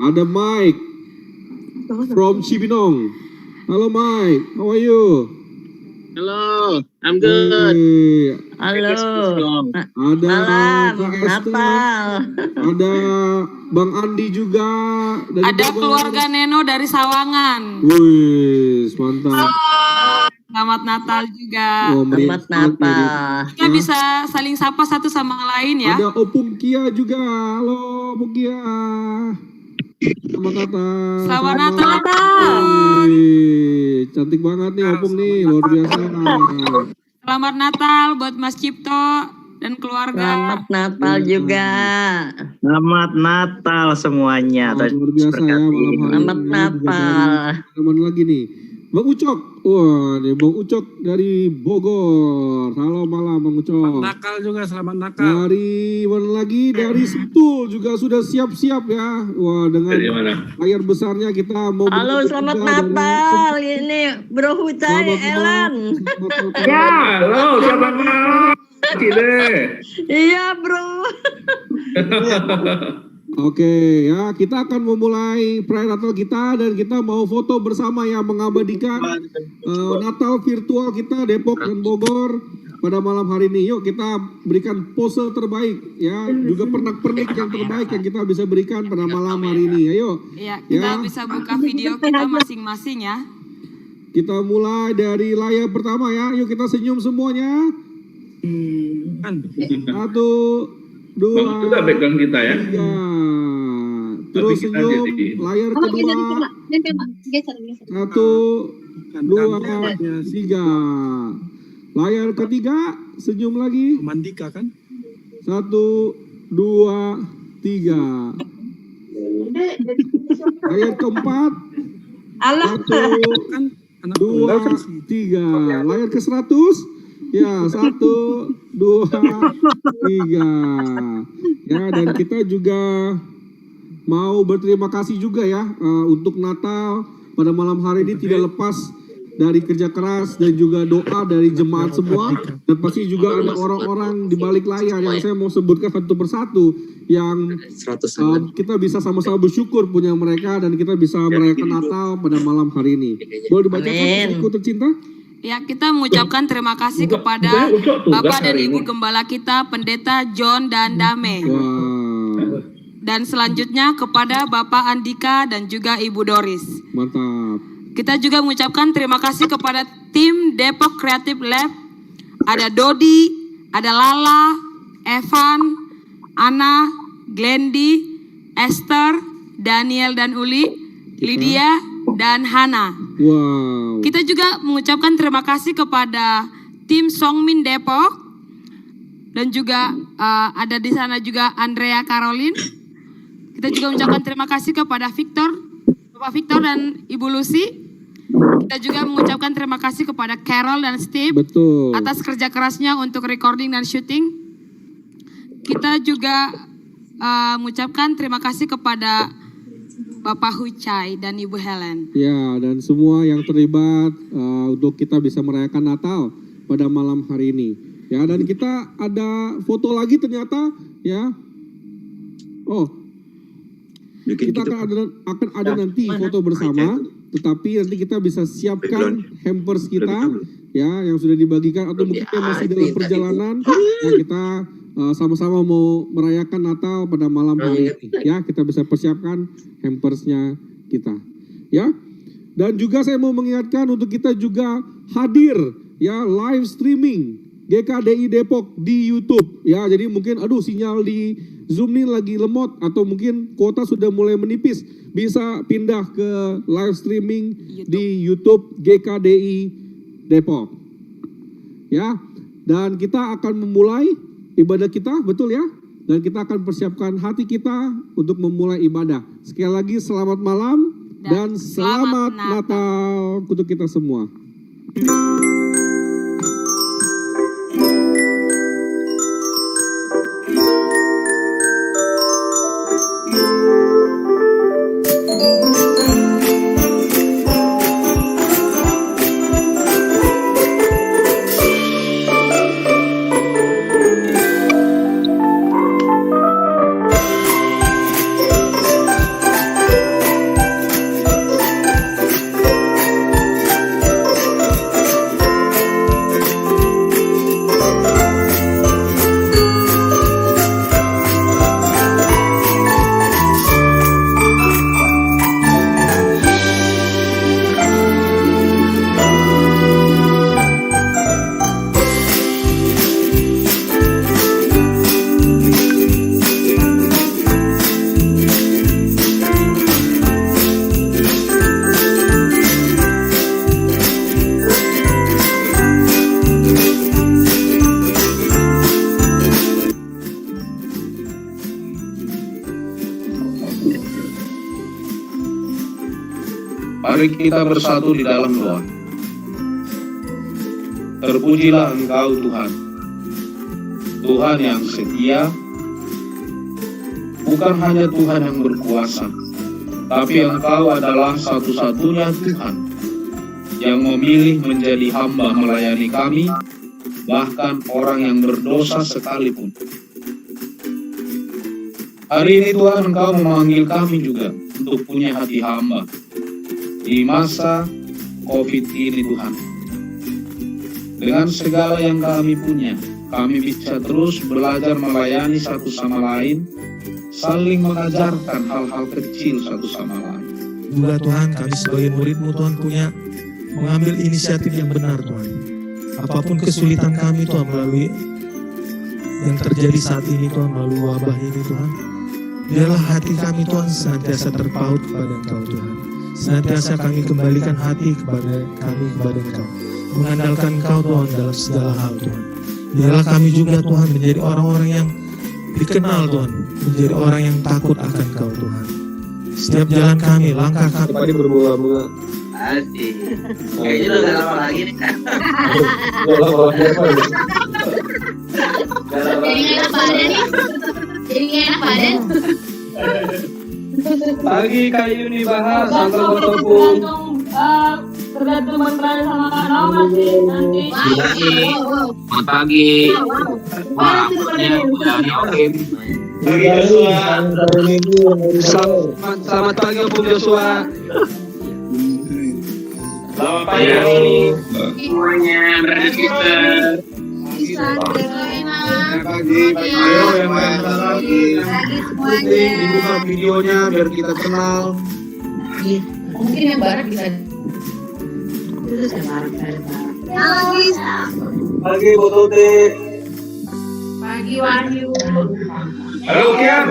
Ada Mike from Cibinong. Halo Mike, how are you? Hello, I'm good. Halo. Ada Malam, Kak Esther, Natal. ada Bang Andi juga. Dari Ada Bogor. keluarga Neno dari Sawangan. Wih, mantap. Selamat Natal juga. Oh, meriah Selamat banget nih. Natal. Kita bisa saling sapa satu sama lain ya. Ada Opung Kia juga. Halo Opung Kia. Selamat Natal. Selamat Natal. Wih, cantik banget nih Opung nih, luar biasa. Selamat Natal buat Mas Cipto dan keluarga. Selamat Natal juga. Selamat Natal semuanya. Wah, luar biasa ya malam hari Selamat ini. Natal. Teman lagi nih, Bang Ucok. Wah, nih Bang Ucok dari Bogor. Halo malam Bang Ucok. Nakal juga, selamat nakal. Dari mana lagi? Dari Sentul juga sudah siap-siap ya. Wah, dengan layar besarnya kita mau Halo, bertemu selamat juga Natal. Ini Bro Hucai Selamat Elan. malam. Ya, halo, selamat malam. Cile. Iya, Bro. Oke ya, kita akan memulai perayaan Natal kita dan kita mau foto bersama ya, mengabadikan Natal virtual kita Depok dan Bogor pada malam hari ini. Yuk kita berikan pose terbaik ya, juga pernak-pernik yang terbaik yang kita bisa berikan pada malam hari ini. Ayo. Iya, kita bisa buka video kita masing-masing ya. Kita mulai dari layar pertama ya. Yuk kita senyum semuanya. Satu, dua, Itu background kita ya. tiga. Terus senyum. Layar kedua. Satu, dua, tiga. Layar ketiga. Senyum lagi. Mandika kan? Satu, dua, tiga. Layar keempat. Satu, Kan anak dua, tiga. Layar ke 100. Ya, satu, dua, tiga. Ya, dan kita juga mau berterima kasih juga ya untuk Natal pada malam hari ini tidak lepas dari kerja keras dan juga doa dari jemaat semua, dan pasti juga ada orang-orang di balik layar yang saya mau sebutkan satu persatu yang kita bisa sama-sama bersyukur punya mereka dan kita bisa merayakan Natal pada malam hari ini. Boleh dibacakan buku tercinta? Ya, kita mengucapkan terima kasih kepada Bapak dan Ibu Gembala kita, Pendeta John dan Dame. Wow, Dan selanjutnya kepada Bapak Andika dan juga Ibu Doris. mantap. Kita juga mengucapkan terima kasih kepada tim Depok Creative Lab. Ada Dodi, ada Lala, Evan, Ana, Glendi, Esther, Daniel dan Uli, Lydia, dan Hana. Wow. Kita juga mengucapkan terima kasih kepada tim Songmin Depok. Dan juga ada di sana juga Andrea Caroline. Kita juga mengucapkan terima kasih kepada Victor, Bapak Victor dan Ibu Lucy. Kita juga mengucapkan terima kasih kepada Carol dan Steve Betul. atas kerja kerasnya untuk recording dan syuting. Kita juga mengucapkan terima kasih kepada Bapak Hucai dan Ibu Helen. Ya, dan semua yang terlibat untuk kita bisa merayakan Natal pada malam hari ini. Ya, dan kita ada foto lagi ternyata ya. Oh, kita akan ada nanti foto bersama, tetapi nanti kita bisa siapkan hampers kita ya yang sudah dibagikan atau mungkin yang masih dalam perjalanan. Ya, kita sama-sama mau merayakan Natal pada malam hari ini ya, kita bisa persiapkan hampersnya kita ya. Dan juga saya mau mengingatkan untuk kita juga hadir ya live streaming GKDI Depok di YouTube ya. Jadi mungkin sinyal di Zoom ini lagi lemot atau mungkin kuota sudah mulai menipis, bisa pindah ke live streaming di YouTube GKDI Depok ya. Dan kita akan memulai ibadah kita, betul ya? Dan kita akan persiapkan hati kita untuk memulai ibadah. Sekali lagi selamat malam dan selamat Natal untuk kita semua. Mari kita bersatu di dalam doa. Terpujilah Engkau Tuhan, Tuhan yang setia, bukan hanya Tuhan yang berkuasa, tapi Engkau adalah satu-satunya Tuhan yang memilih menjadi hamba melayani kami, bahkan orang yang berdosa sekalipun. Hari ini Tuhan, Engkau memanggil kami juga untuk punya hati hamba di masa COVID ini Tuhan. Dengan segala yang kami punya, kami bisa terus belajar melayani satu sama lain, saling mengajarkan hal-hal kecil satu sama lain. Juga Tuhan, kami sebagai murid-Mu Tuhan punya mengambil inisiatif yang benar Tuhan. Apapun kesulitan kami Tuhan melalui yang terjadi saat ini Tuhan, melalui wabah ini Tuhan, biarlah hati kami Tuhan senantiasa terpaut kepada Engkau Tuhan. Senantiasa kami kembalikan hati kepada Engkau, mengandalkan Engkau Tuhan dalam segala hal Tuhan. Biarlah kami juga Tuhan menjadi orang-orang yang dikenal Tuhan, menjadi orang yang takut akan Engkau Tuhan. Setiap jalan kami, langkah kami Tadi berbunga-bunga. Asik. Kayaknya udah lama lagi nih. Jadi enak badan nih. Jadi enak badan. Pagi kayu dibahas sampai bertepung. Tergantung berperan sama Kak Nau masih nanti. Selamat pagi. Wah, rambutnya udah diokin. Pagi Joshua. Selamat pagi Om Joshua. Selamat pagi. Semuanya beraktivitas. Ayo yang main lagi. Dibuka videonya biar kita kenal. Mungkin yang barat bisa. Terus yang barat. Pagi Botote. Pagi Wahyu. Halo Kian.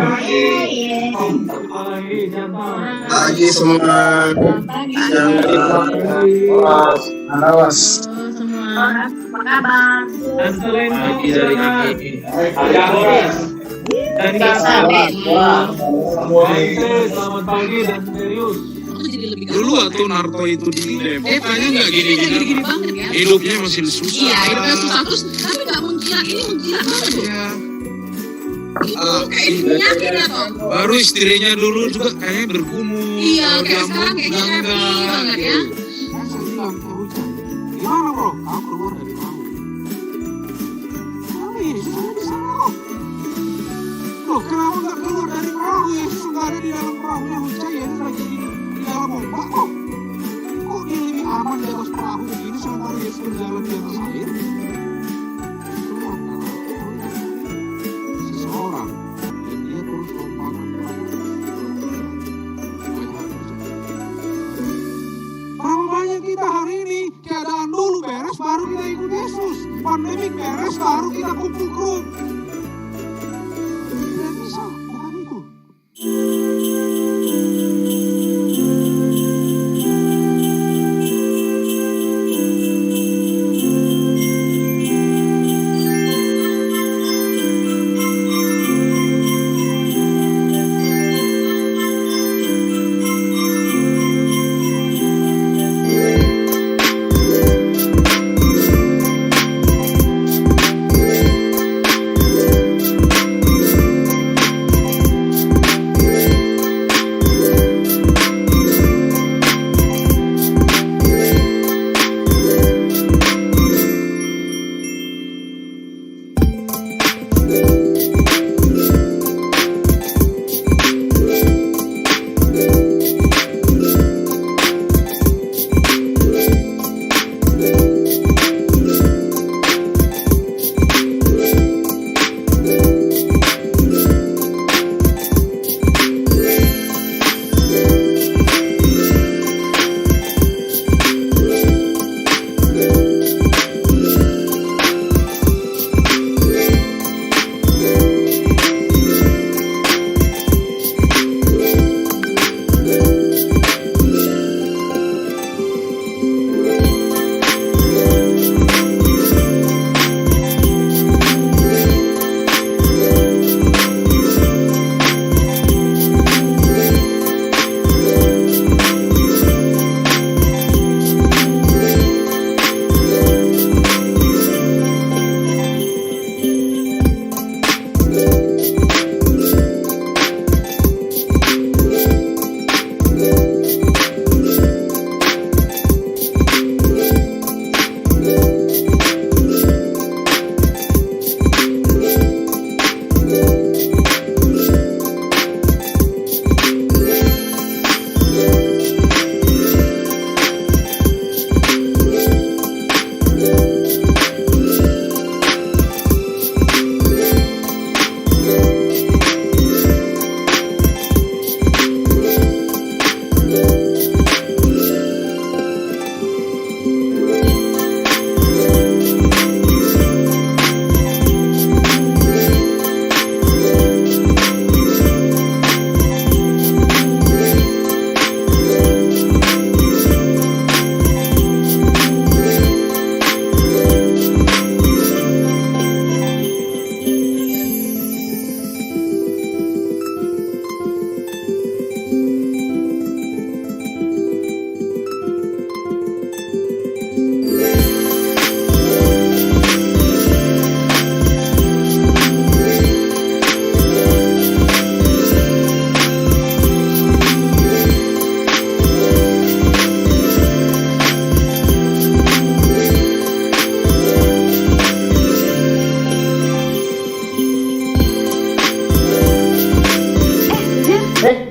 Pagi semua. Awas. Apa kabar? Pagi dari kami. Ada Horas. Dan Selamat pagi dan serius. Dulu waktu narko itu di Depok, kayaknya nggak gini-gini banget ya. hidupnya masih susah. Iya, hidupnya susah terus, tapi nggak mengkira ini mengkira banget loh. Ya. Kayak penyakit ya toh. Baru istrinya dulu juga kayaknya bergumul. Iya, kayak sekarang kayaknya happy banget ya. Gimana bro? Kau keluar dari perahu. Tapi Yesus ada di sana kok. Loh, kenapa nggak keluar dari perahu? Yesus nggak ada di dalam perahunya. Percaya Yesus lagi di dalam ombak kok. Kok dia lebih aman di atas perahu begini sementara Yesus berjalan di atas air? Keluar dari seseorang dan dia terus lompatan. Berapa banyak kita hari ini keadaan dulu beres baru kita ikut Yesus, pandemik beres baru kita kumpul grup. Tidak bisa, bukan itu.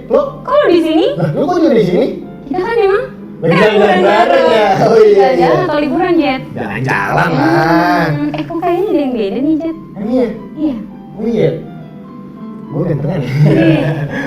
Lu? Kok lu di sini? Lah, lu kok juga di sini? Kita kan emang Lagi jalan bareng ya? Oh iya, jalan atau liburan, Jet? Jalan-jalan lah. Kok kayaknya ada yang beda nih, Jet? Emang iya? Iya. Oh iya? Gue gantengan ya?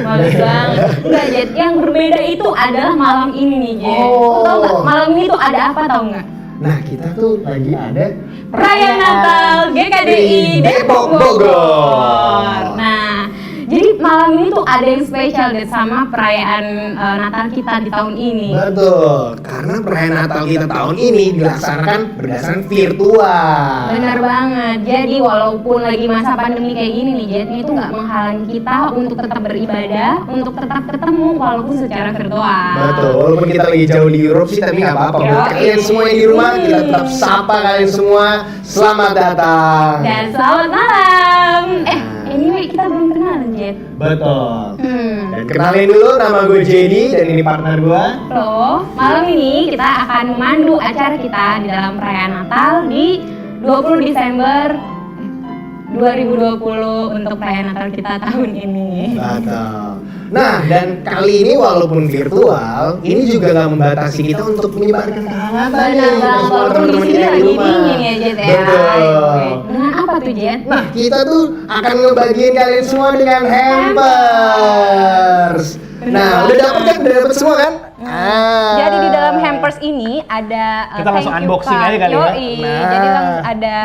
Males banget. Enggak, Jet. Yang berbeda itu adalah malam ini nih, Jet. Oh. Tahu nggak? Malam ini tuh ada apa, tahu nggak? Nah, kita tuh lagi ada Perayaan Natal GKDI Depok Bogor. Nah, jadi malam ini tuh ada yang spesial deh sama perayaan Natal kita di tahun ini. Betul, karena perayaan Natal kita tahun ini dilaksanakan berdasarkan virtual. Benar banget. Jadi walaupun lagi masa pandemi kayak gini nih, Jet, ini tuh nggak menghalangi kita untuk tetap beribadah, untuk tetap ketemu walaupun secara virtual. Betul, walaupun kita lagi jauh di Europe sih, tapi nggak apa-apa. Buat kalian semua yang di rumah, kita tetap sapa kalian semua. Selamat datang. Dan selamat malam. Anyway, kita belum kenalan, Jet. Betul. Dan kenalin dulu, nama gue Jadi dan ini partner gue. Loh, malam ini kita akan memandu acara kita di dalam perayaan Natal di 20 Desember 2020 untuk perayaan Natal kita tahun ini. Betul. Nah, dan kali ini walaupun virtual, ini juga nggak membatasi kita untuk menyebarkan kehangatan Benar nih banget, sama walaupun di teman-teman sini kita di lagi rumah. dingin ya, Jet ya. Betul. Dengan apa tuh, Jet? Nah, kita tuh akan ngebagiin kalian semua dengan hampers. Nah, udah dapet kan? Udah dapet semua kan? Jadi di dalam hampers ini ada Kita langsung thank you unboxing card. aja kali ya. Yoi. Nah. Jadi langsung ada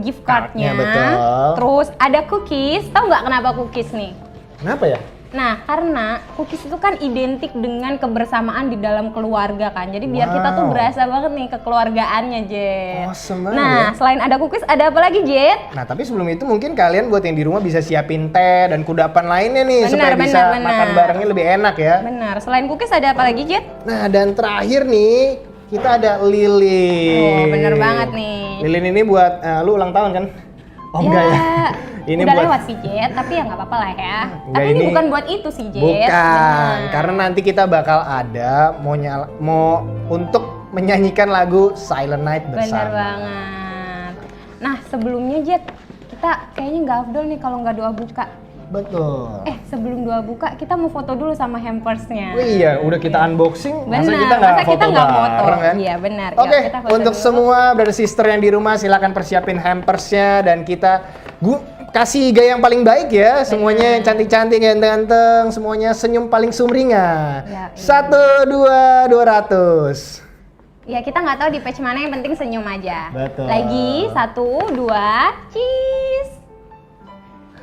gift cardnya. Betul. Terus ada cookies. Tahu nggak kenapa cookies nih? Kenapa ya? Nah, karena cookies itu kan identik dengan kebersamaan di dalam keluarga kan. Jadi biar kita tuh berasa banget nih kekeluargaannya, Jet. Awesome banget Nah, ya. selain ada cookies, ada apa lagi, Jet? Nah, tapi sebelum itu mungkin kalian buat yang di rumah bisa siapin teh dan kudapan lainnya nih supaya bisa makan barengnya lebih enak ya. Benar. Selain cookies ada apa lagi, Jet? Nah, dan terakhir nih kita ada lilin. Oh, bener banget nih. Lilin ini buat lu ulang tahun kan? Oh enggak ya. Ini udah lewat sih, Jet, tapi ya nggak apa-apa lah ya. Enggak, Tapi ini ini bukan buat itu sih, Jet. Bukan, Benar. karena nanti kita bakal ada mau untuk menyanyikan lagu Silent Night Bener bersama. banget. Nah, sebelumnya, Jet, kita kayaknya nggak afdol nih kalau nggak doa buka. Betul. Sebelum doa buka, kita mau foto dulu sama hampersnya. Oh iya, udah kita unboxing, masa Benar, kita nggak foto bareng kan? Iya, benar. Yuk, Oke, kita foto untuk dulu. semua brother sister yang di rumah silakan persiapin hampersnya dan kita kasih gaya yang paling baik ya. Semuanya cantik-cantik, ganteng-ganteng, semuanya senyum paling sumringah. Ya, 1, 2, 200. Ya, kita nggak tahu di page mana, yang penting senyum aja. Betul. Lagi, 1, 2, cheese.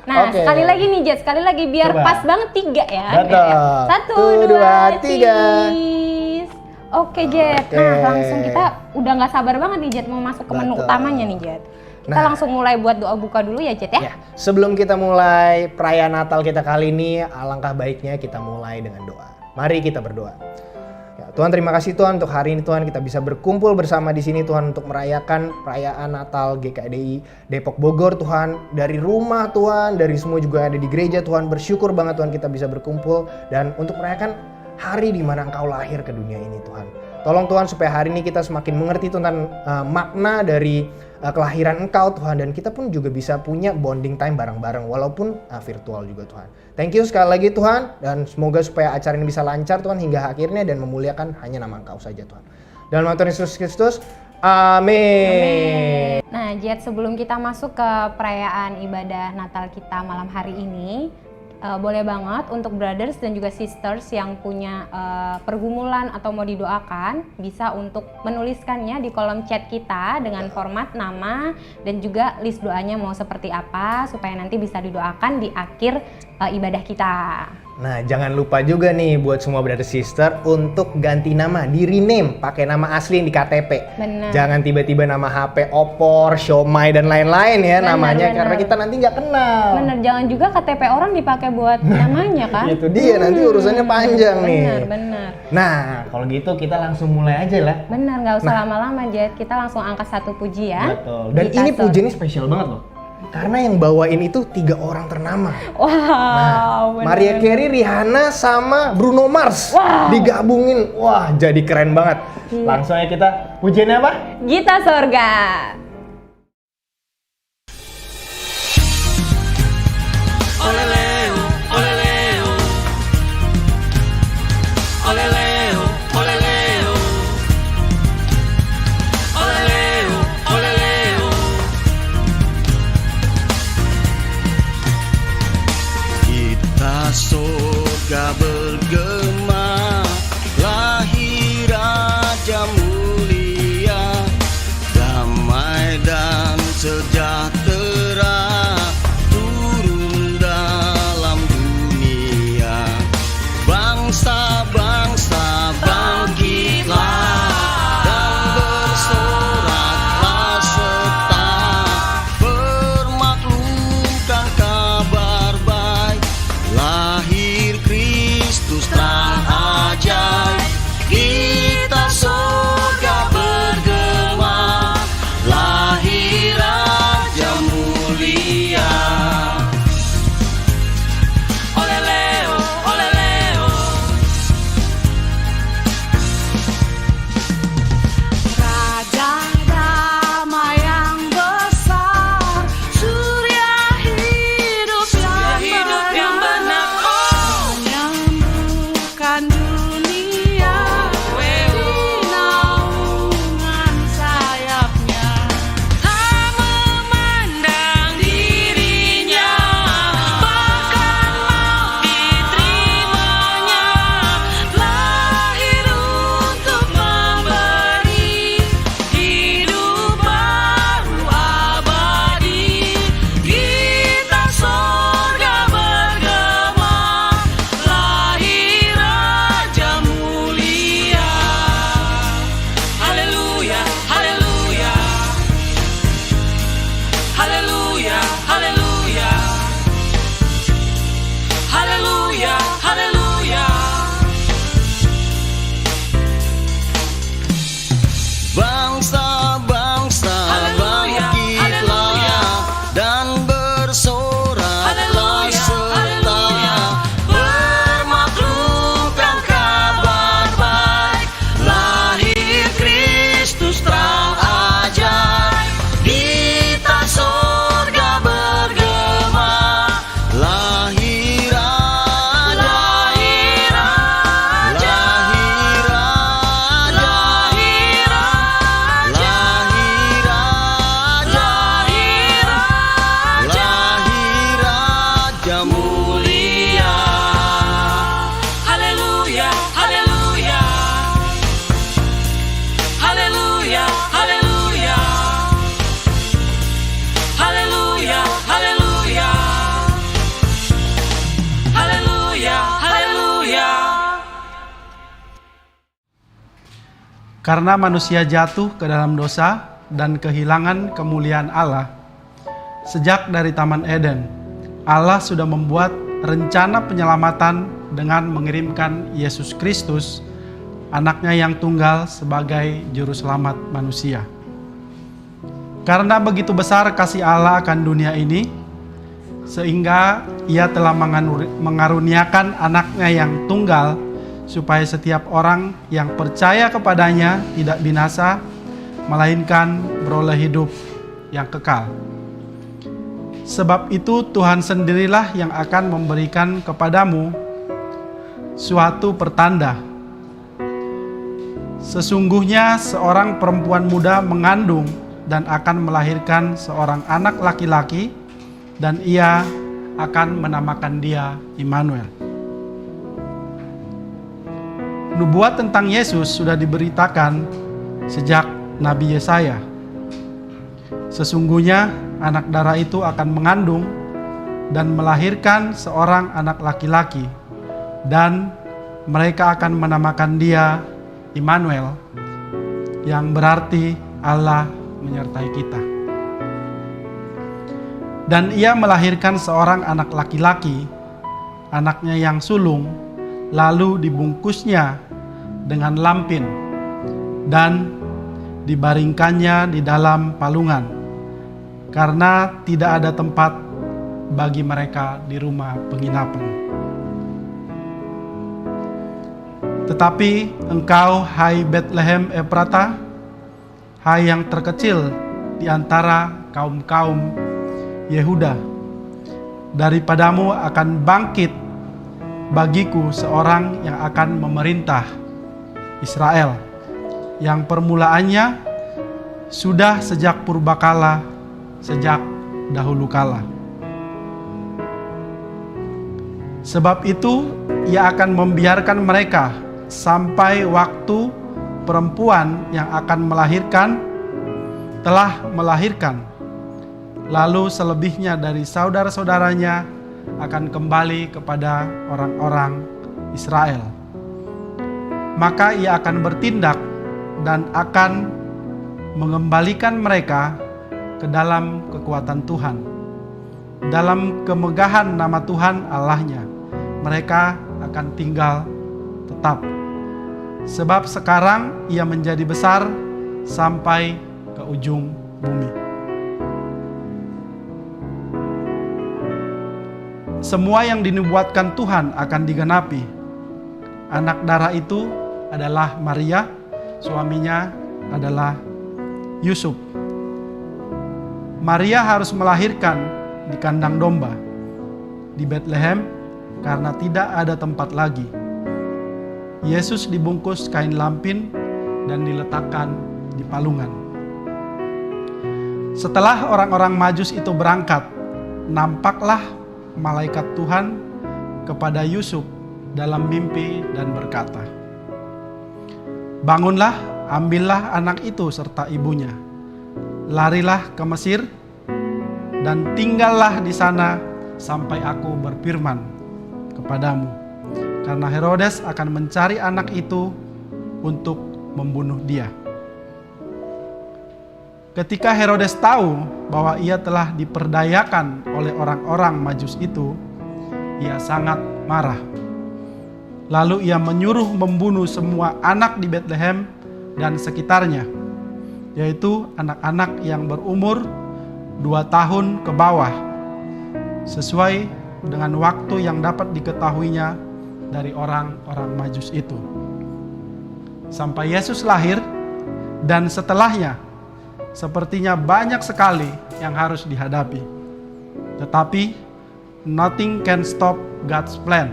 Nah, Oke. sekali lagi nih, Jet, sekali lagi biar Coba. pas banget 3 ya. Betul. 1, 2, 2, 3. cheese. Oke, Jet. Oke. Nah, langsung kita udah nggak sabar banget nih, Jet, mau masuk ke menu Betul. utamanya nih, Jet. Kita Nah. langsung mulai buat doa buka dulu ya, Jet ya. Ya, sebelum kita mulai perayaan Natal kita kali ini, alangkah baiknya kita mulai dengan doa. Mari kita berdoa. Ya, Tuhan, terima kasih Tuhan untuk hari ini Tuhan kita bisa berkumpul bersama di sini Tuhan untuk merayakan perayaan Natal GKDI Depok Bogor Tuhan, dari rumah Tuhan, dari semua juga ada di gereja Tuhan. Bersyukur banget Tuhan kita bisa berkumpul dan untuk merayakan hari di mana Engkau lahir ke dunia ini Tuhan. Tolong Tuhan supaya hari ini kita semakin mengerti tentang makna dari kelahiran Engkau Tuhan, dan kita pun juga bisa punya bonding time bareng-bareng walaupun virtual juga Tuhan. Thank you sekali lagi Tuhan, dan semoga supaya acara ini bisa lancar Tuhan hingga akhirnya dan memuliakan hanya nama Engkau saja Tuhan. Dalam nama Tuhan Yesus Kristus, amin. Nah, Jet, sebelum kita masuk ke perayaan ibadah Natal kita malam hari ini, boleh banget untuk brothers dan juga sisters yang punya pergumulan atau mau didoakan, bisa untuk menuliskannya di kolom chat kita dengan format nama dan juga list doanya mau seperti apa, supaya nanti bisa didoakan di akhir ibadah kita. Nah, jangan lupa juga nih buat semua brother sister untuk ganti nama, di rename pakai nama asli yang di KTP. Benar. Jangan tiba-tiba nama HP Opor, Xiaomi dan lain-lain ya namanya, karena kita nanti nggak kenal. Bener, jangan juga KTP orang dipakai buat namanya kan. Itu dia, nanti urusannya panjang nih. Bener. Nah, kalau gitu kita langsung mulai aja lah. Bener, nggak usah lama-lama, Jet. Kita langsung angkat 1 pujian. Betul. Dan Kita ini pujiannya spesial banget loh. Karena yang bawain itu 3 orang ternama. Wow, bener. Maria Carey, Rihanna, sama Bruno Mars. Digabungin. Wah, jadi keren banget. Langsung aja kita pujiannya apa? Gita Sorga. Olele, olele. surga bergema, lahir Raja mulia, damai dan sejahtera turun dalam dunia. Bangsa-bangsa bangkitlah dan bersoraklah serta permaklumkan kabar baik, lahir Kristus terang ajaib. Kita surga bergema, lahir Raja mulia. Oleleo, oleleo. Raja damai yang besar, surya hidup yang benar, menyembuhkan dunia di naungan sayapnya. Tak memandang dirinya, bahkan maut diterimanya, lahir untuk memberi hidup baru abadi. Kita surga bergema, lahir Raja mulia. Haleluya, haleluya. Haleluya, haleluya. Haleluya, haleluya. Bangsa-bangsa bangkitlah dan bersoraklah serta permaklumkan kabar baik, lahir Kristus terang ajaib. Kita surga bergema, lahir Raja, lahir Raja, lahir Raja, lahir Raja, lahir Raja, lahir Raja mulia. Haleluya, haleluya. Haleluya, haleluya. Haleluya, haleluya. Haleluya, haleluya. Karena manusia jatuh ke dalam dosa dan kehilangan kemuliaan Allah, sejak dari Taman Eden, Allah sudah membuat rencana penyelamatan dengan mengirimkan Yesus Kristus, anaknya yang tunggal sebagai juru selamat manusia. Karena begitu besar kasih Allah akan dunia ini, sehingga Ia telah mengaruniakan anaknya yang tunggal, supaya setiap orang yang percaya kepadanya tidak binasa, melainkan beroleh hidup yang kekal. Sebab itu Tuhan sendirilah yang akan memberikan kepadamu suatu pertanda. Sesungguhnya seorang perempuan muda mengandung dan akan melahirkan seorang anak laki-laki, dan ia akan menamakan dia Immanuel. Nubuat tentang Yesus sudah diberitakan sejak Nabi Yesaya. Sesungguhnya anak darah itu akan mengandung dan melahirkan seorang anak laki-laki, dan mereka akan menamakan dia Immanuel, yang berarti Allah menyertai kita. Dan ia melahirkan seorang anak laki-laki, anaknya yang sulung, lalu dibungkusnya dengan lampin dan dibaringkannya di dalam palungan, karena tidak ada tempat bagi mereka di rumah penginapan. Tetapi engkau, hai Bethlehem Efrata, hai yang terkecil di antara kaum-kaum Yehuda, daripadamu akan bangkit bagiku seorang yang akan memerintah Israel, yang permulaannya sudah sejak purbakala, sejak dahulu kala. Sebab itu ia akan membiarkan mereka sampai waktu perempuan yang akan melahirkan telah melahirkan. Lalu selebihnya dari saudara-saudaranya akan kembali kepada orang-orang Israel. Maka ia akan bertindak dan akan mengembalikan mereka ke dalam kekuatan Tuhan, dalam kemegahan nama Tuhan Allahnya. Mereka akan tinggal tetap. Sebab sekarang ia menjadi besar sampai ke ujung bumi. Semua yang dinubuatkan Tuhan akan digenapi. Anak darah itu adalah Maria, suaminya adalah Yusuf. Maria harus melahirkan di kandang domba di Bethlehem karena tidak ada tempat lagi. Yesus dibungkus kain lampin dan diletakkan di palungan. Setelah orang-orang Majus itu berangkat, nampaklah malaikat Tuhan kepada Yusuf dalam mimpi dan berkata, "Bangunlah, ambillah anak itu serta ibunya, larilah ke Mesir dan tinggallah di sana sampai aku berfirman kepadamu, karena Herodes akan mencari anak itu untuk membunuh dia." Ketika Herodes tahu bahwa ia telah diperdayakan oleh orang-orang Majus itu, ia sangat marah. Lalu ia menyuruh membunuh semua anak di Bethlehem dan sekitarnya, yaitu anak-anak yang berumur 2 tahun ke bawah, sesuai dengan waktu yang dapat diketahuinya dari orang-orang Majus itu. Sampai Yesus lahir dan setelahnya, sepertinya banyak sekali yang harus dihadapi. Tetapi nothing can stop God's plan.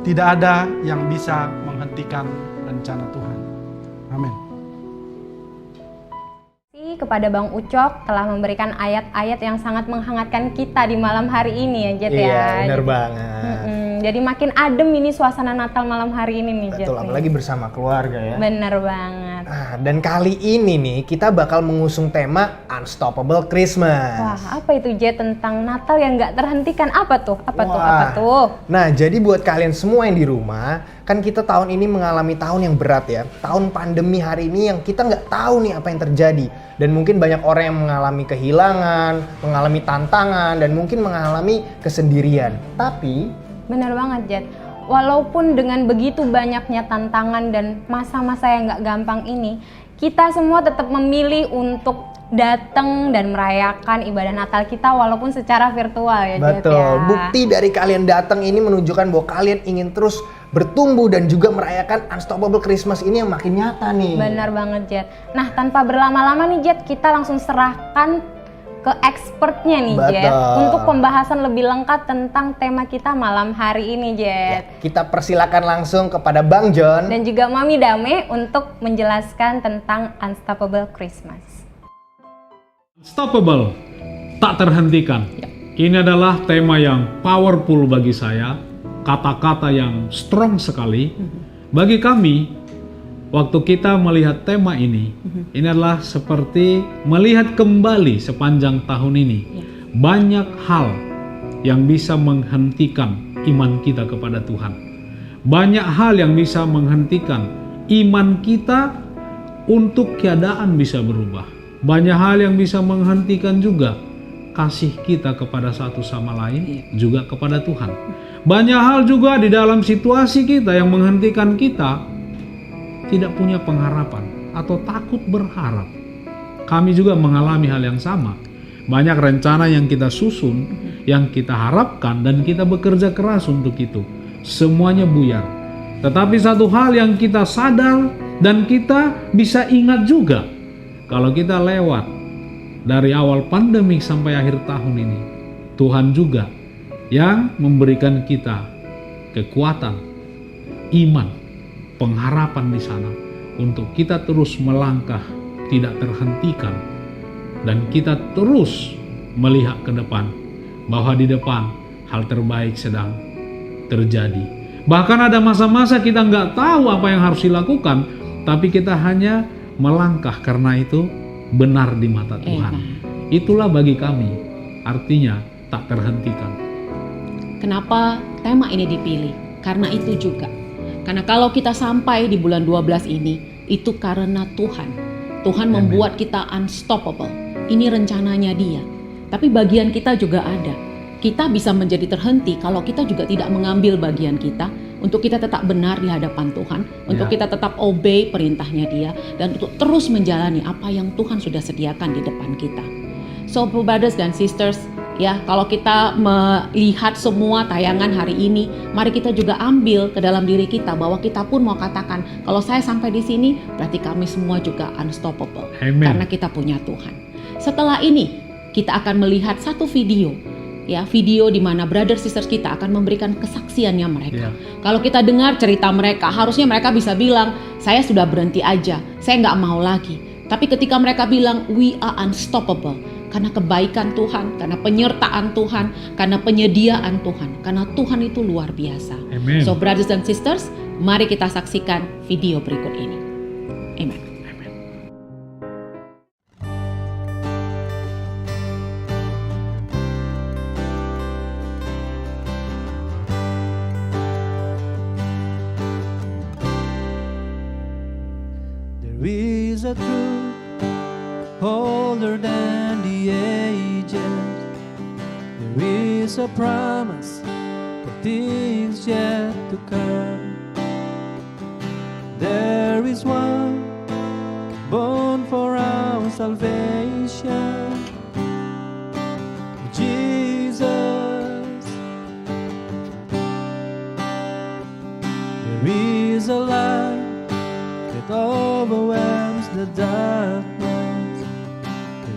Tidak ada yang bisa menghentikan rencana Tuhan. Amin. Kepada Bang Ucok telah memberikan ayat-ayat yang sangat menghangatkan kita di malam hari ini ya, Jet ya. Iya, benar banget. Jadi makin adem ini suasana Natal malam hari ini nih, Jet. Betul, apalagi bersama keluarga ya. Bener banget. Nah, dan kali ini nih kita bakal mengusung tema Unstoppable Christmas. Wah, apa itu, Jet, tentang Natal yang nggak terhentikan? Apa tuh? Apa tuh? Nah, jadi buat kalian semua yang di rumah, kan kita tahun ini mengalami tahun yang berat ya. Tahun pandemi hari ini yang kita nggak tahu nih apa yang terjadi. Dan mungkin banyak orang yang mengalami kehilangan, mengalami tantangan, dan mungkin mengalami kesendirian. Tapi benar banget, Jet. Walaupun dengan begitu banyaknya tantangan dan masa-masa yang gak gampang ini, kita semua tetap memilih untuk datang dan merayakan ibadah Natal kita walaupun secara virtual ya, Jet. betul, ya. bukti dari kalian datang ini menunjukkan bahwa kalian ingin terus bertumbuh dan juga merayakan Unstoppable Christmas ini yang makin nyata nih. Benar banget, Jet. Nah, tanpa berlama-lama nih, Jet, kita langsung serahkan ke expertnya nih, Jet, untuk pembahasan lebih lengkap tentang tema kita malam hari ini, Jet. Ya, kita persilakan langsung kepada Bang John dan juga Mami Dame untuk menjelaskan tentang Unstoppable Christmas. Unstoppable, tak terhentikan. Ini adalah tema yang powerful bagi saya, kata-kata yang strong sekali. Bagi kami, waktu kita melihat tema ini adalah seperti melihat kembali sepanjang tahun ini. Banyak hal yang bisa menghentikan iman kita kepada Tuhan. Banyak hal yang bisa menghentikan iman kita untuk keadaan bisa berubah. Banyak hal yang bisa menghentikan juga kasih kita kepada satu sama lain, juga kepada Tuhan. Banyak hal juga di dalam situasi kita yang menghentikan kita tidak punya pengharapan atau takut berharap. Kami juga mengalami hal yang sama. Banyak rencana yang kita susun, yang kita harapkan dan kita bekerja keras untuk itu. Semuanya buyar. Tetapi satu hal yang kita sadar dan kita bisa ingat juga, kalau kita lewat dari awal pandemi sampai akhir tahun ini, Tuhan juga yang memberikan kita kekuatan, iman, pengharapan di sana untuk kita terus melangkah, tidak terhentikan, dan kita terus melihat ke depan bahwa di depan hal terbaik sedang terjadi. Bahkan ada masa-masa kita nggak tahu apa yang harus dilakukan, tapi kita hanya melangkah karena itu benar di mata Tuhan. Itulah bagi kami, artinya tak terhentikan. Kenapa tema ini dipilih? Karena itu juga. Karena kalau kita sampai di bulan 12 ini, itu karena Tuhan. Tuhan membuat kita unstoppable. Ini rencananya Dia. Tapi bagian kita juga ada. Kita bisa menjadi terhenti kalau kita juga tidak mengambil bagian kita untuk kita tetap benar di hadapan Tuhan, untuk kita tetap obey perintahnya Dia, dan untuk terus menjalani apa yang Tuhan sudah sediakan di depan kita. So brothers dan sisters, ya, kalau kita melihat semua tayangan hari ini, mari kita juga ambil ke dalam diri kita bahwa kita pun mau katakan, kalau saya sampai di sini, berarti kami semua juga unstoppable. Amen. Karena kita punya Tuhan. Setelah ini, kita akan melihat satu video, ya, video di mana brother sisters kita akan memberikan kesaksiannya mereka. Kalau kita dengar cerita mereka, harusnya mereka bisa bilang, saya sudah berhenti aja, saya nggak mau lagi. Tapi ketika mereka bilang, we are unstoppable, karena kebaikan Tuhan, karena penyertaan Tuhan, karena penyediaan Tuhan, karena Tuhan itu luar biasa. Amen. So brothers and sisters, mari kita saksikan video berikut ini. Amen. There is a truth older than the ages. There is a promise of things yet to come. There is one born for our salvation, Jesus. There is a light that overwhelms the darkness.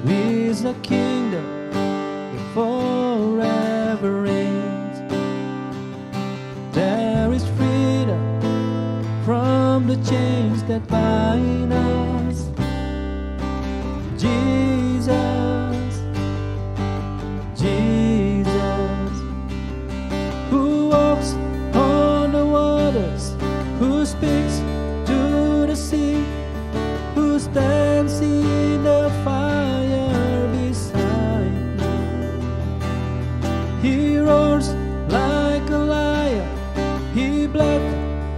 There is a kingdom that forever reigns. There is freedom from the chains that bind us. Jesus, Jesus, who walks on the waters, who speaks to the sea, who stands in the fire beside me. He roars like a lion, he black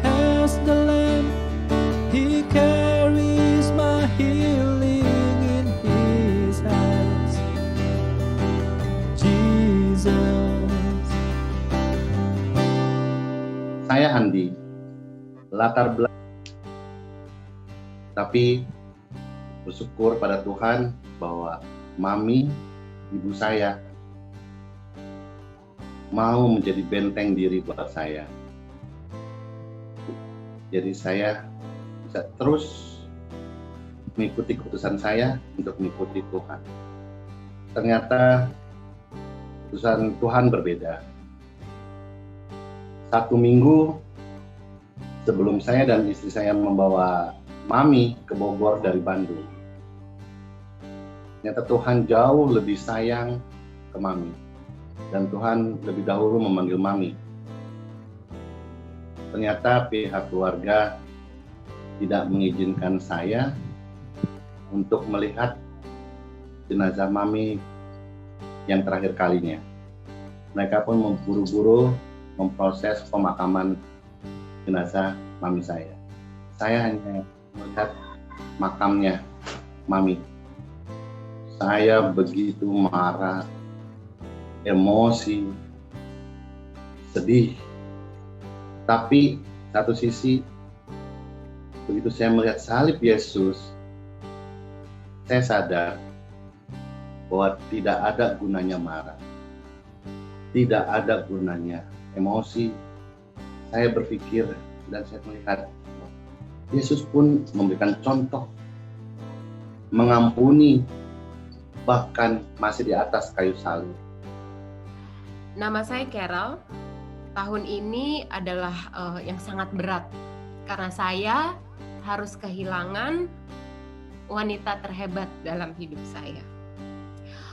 as the lamb, he carries my healing in his hands. Jesus. Saya Andi, latar belakang, tapi bersyukur pada Tuhan bahwa Mami, ibu saya, mau menjadi benteng diri buat saya. Jadi saya bisa terus mengikuti keputusan saya untuk mengikuti Tuhan. Ternyata keputusan Tuhan berbeda. 1 minggu sebelum saya dan istri saya membawa Mami ke Bogor dari Bandung, ternyata Tuhan jauh lebih sayang ke Mami, dan Tuhan lebih dahulu memanggil Mami. Ternyata pihak keluarga tidak mengizinkan saya untuk melihat jenazah Mami yang terakhir kalinya. Mereka pun memburu-buru memproses pemakaman jenazah Mami saya. Saya hanya melihat makamnya Mami. Saya begitu marah, emosi, sedih. Tapi satu sisi, begitu saya melihat salib Yesus, saya sadar bahwa tidak ada gunanya marah, tidak ada gunanya emosi. Saya berpikir dan saya melihat Yesus pun memberikan contoh, mengampuni, bahkan masih di atas kayu salib. Nama saya Carol. Tahun ini adalah yang sangat berat karena saya harus kehilangan wanita terhebat dalam hidup saya.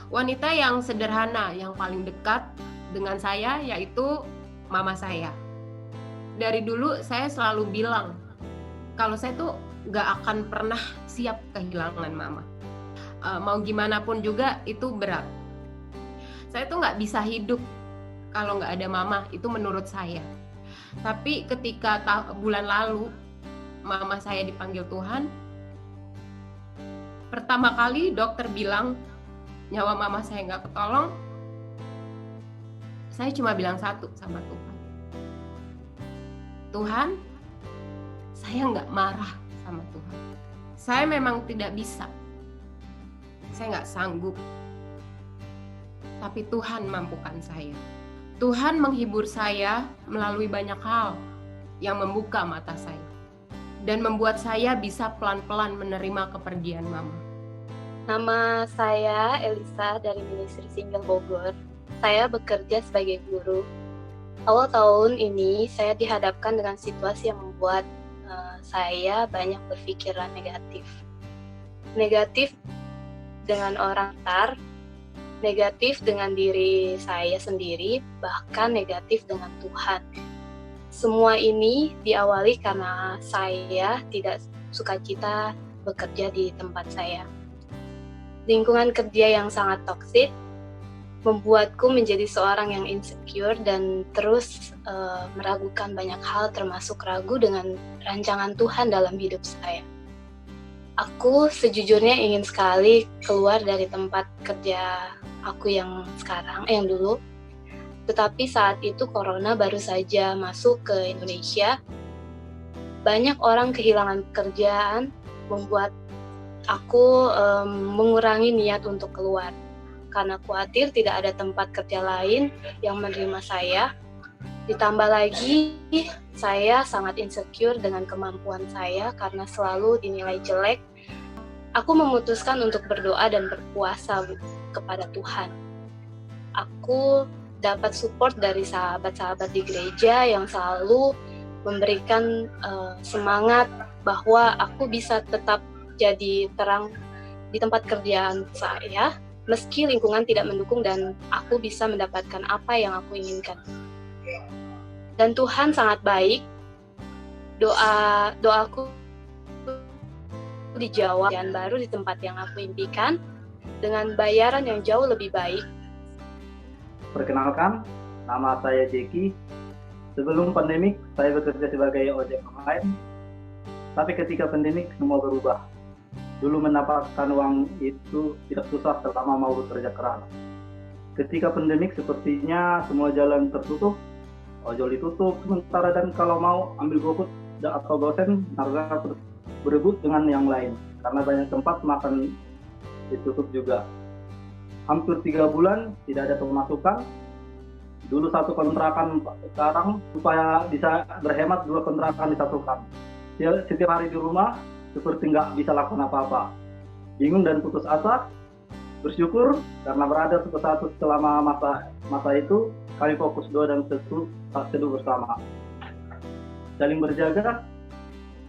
Wanita yang sederhana, yang paling dekat dengan saya yaitu mama saya. dari dulu saya selalu bilang kalau saya tuh gak akan pernah siap kehilangan mama. Mau gimana pun juga itu berat. Saya tuh gak bisa hidup kalau gak ada mama, itu menurut saya. Tapi ketika bulan lalu mama saya dipanggil Tuhan, pertama kali dokter bilang nyawa mama saya gak ketolong, saya cuma bilang satu sama Tuhan. Tuhan, saya nggak marah sama Tuhan. Saya memang tidak bisa. Saya nggak sanggup. Tapi Tuhan mampukan saya. Tuhan menghibur saya melalui banyak hal yang membuka mata saya. Dan membuat saya bisa pelan-pelan menerima kepergian mama. Nama saya Elisa dari Ministry Single Bogor. Saya bekerja sebagai guru. Awal tahun ini saya dihadapkan dengan situasi yang membuat saya banyak berpikiran negatif. Negatif dengan orang sekitar, negatif dengan diri saya sendiri, bahkan negatif dengan Tuhan. Semua ini diawali karena saya tidak sukacita bekerja di tempat saya. Lingkungan kerja yang sangat toksik membuatku menjadi seorang yang insecure dan terus meragukan banyak hal, termasuk ragu dengan rancangan Tuhan dalam hidup saya. Aku sejujurnya ingin sekali keluar dari tempat kerja aku yang sekarang, yang dulu. Tetapi saat itu corona baru saja masuk ke Indonesia. Banyak orang kehilangan pekerjaan, membuat aku mengurangi niat untuk keluar. Karena khawatir tidak ada tempat kerja lain yang menerima saya. Ditambah lagi, saya sangat insecure dengan kemampuan saya karena selalu dinilai jelek. Aku memutuskan untuk berdoa dan berpuasa kepada Tuhan. Aku dapat support dari sahabat-sahabat di gereja yang selalu memberikan semangat bahwa aku bisa tetap jadi terang di tempat kerjaan saya, meski lingkungan tidak mendukung dan aku bisa mendapatkan apa yang aku inginkan. Dan Tuhan sangat baik. Doaku dijawab dan baru di tempat yang aku impikan dengan bayaran yang jauh lebih baik. Perkenalkan, nama saya Jeki. Sebelum pandemik, saya bekerja sebagai ojek online. Tapi ketika pandemik, semua berubah. Dulu mendapatkan uang itu tidak susah selama mau bekerja keras. Ketika pandemik sepertinya semua jalan tertutup, ojol ditutup sementara, dan kalau mau ambil GoFood atau GoSend, harga berebut dengan yang lain karena banyak tempat makan ditutup juga. Hampir 3 bulan tidak ada pemasukan. Dulu satu kontrakan, sekarang supaya bisa berhemat 2 kontrakan disatukan. Setiap hari di rumah seperti nggak bisa lakukan apa-apa. Bingung dan putus asa. Bersyukur karena berada satu-satu selama masa itu, kami fokus doa dan seduh bersama. Saling berjaga,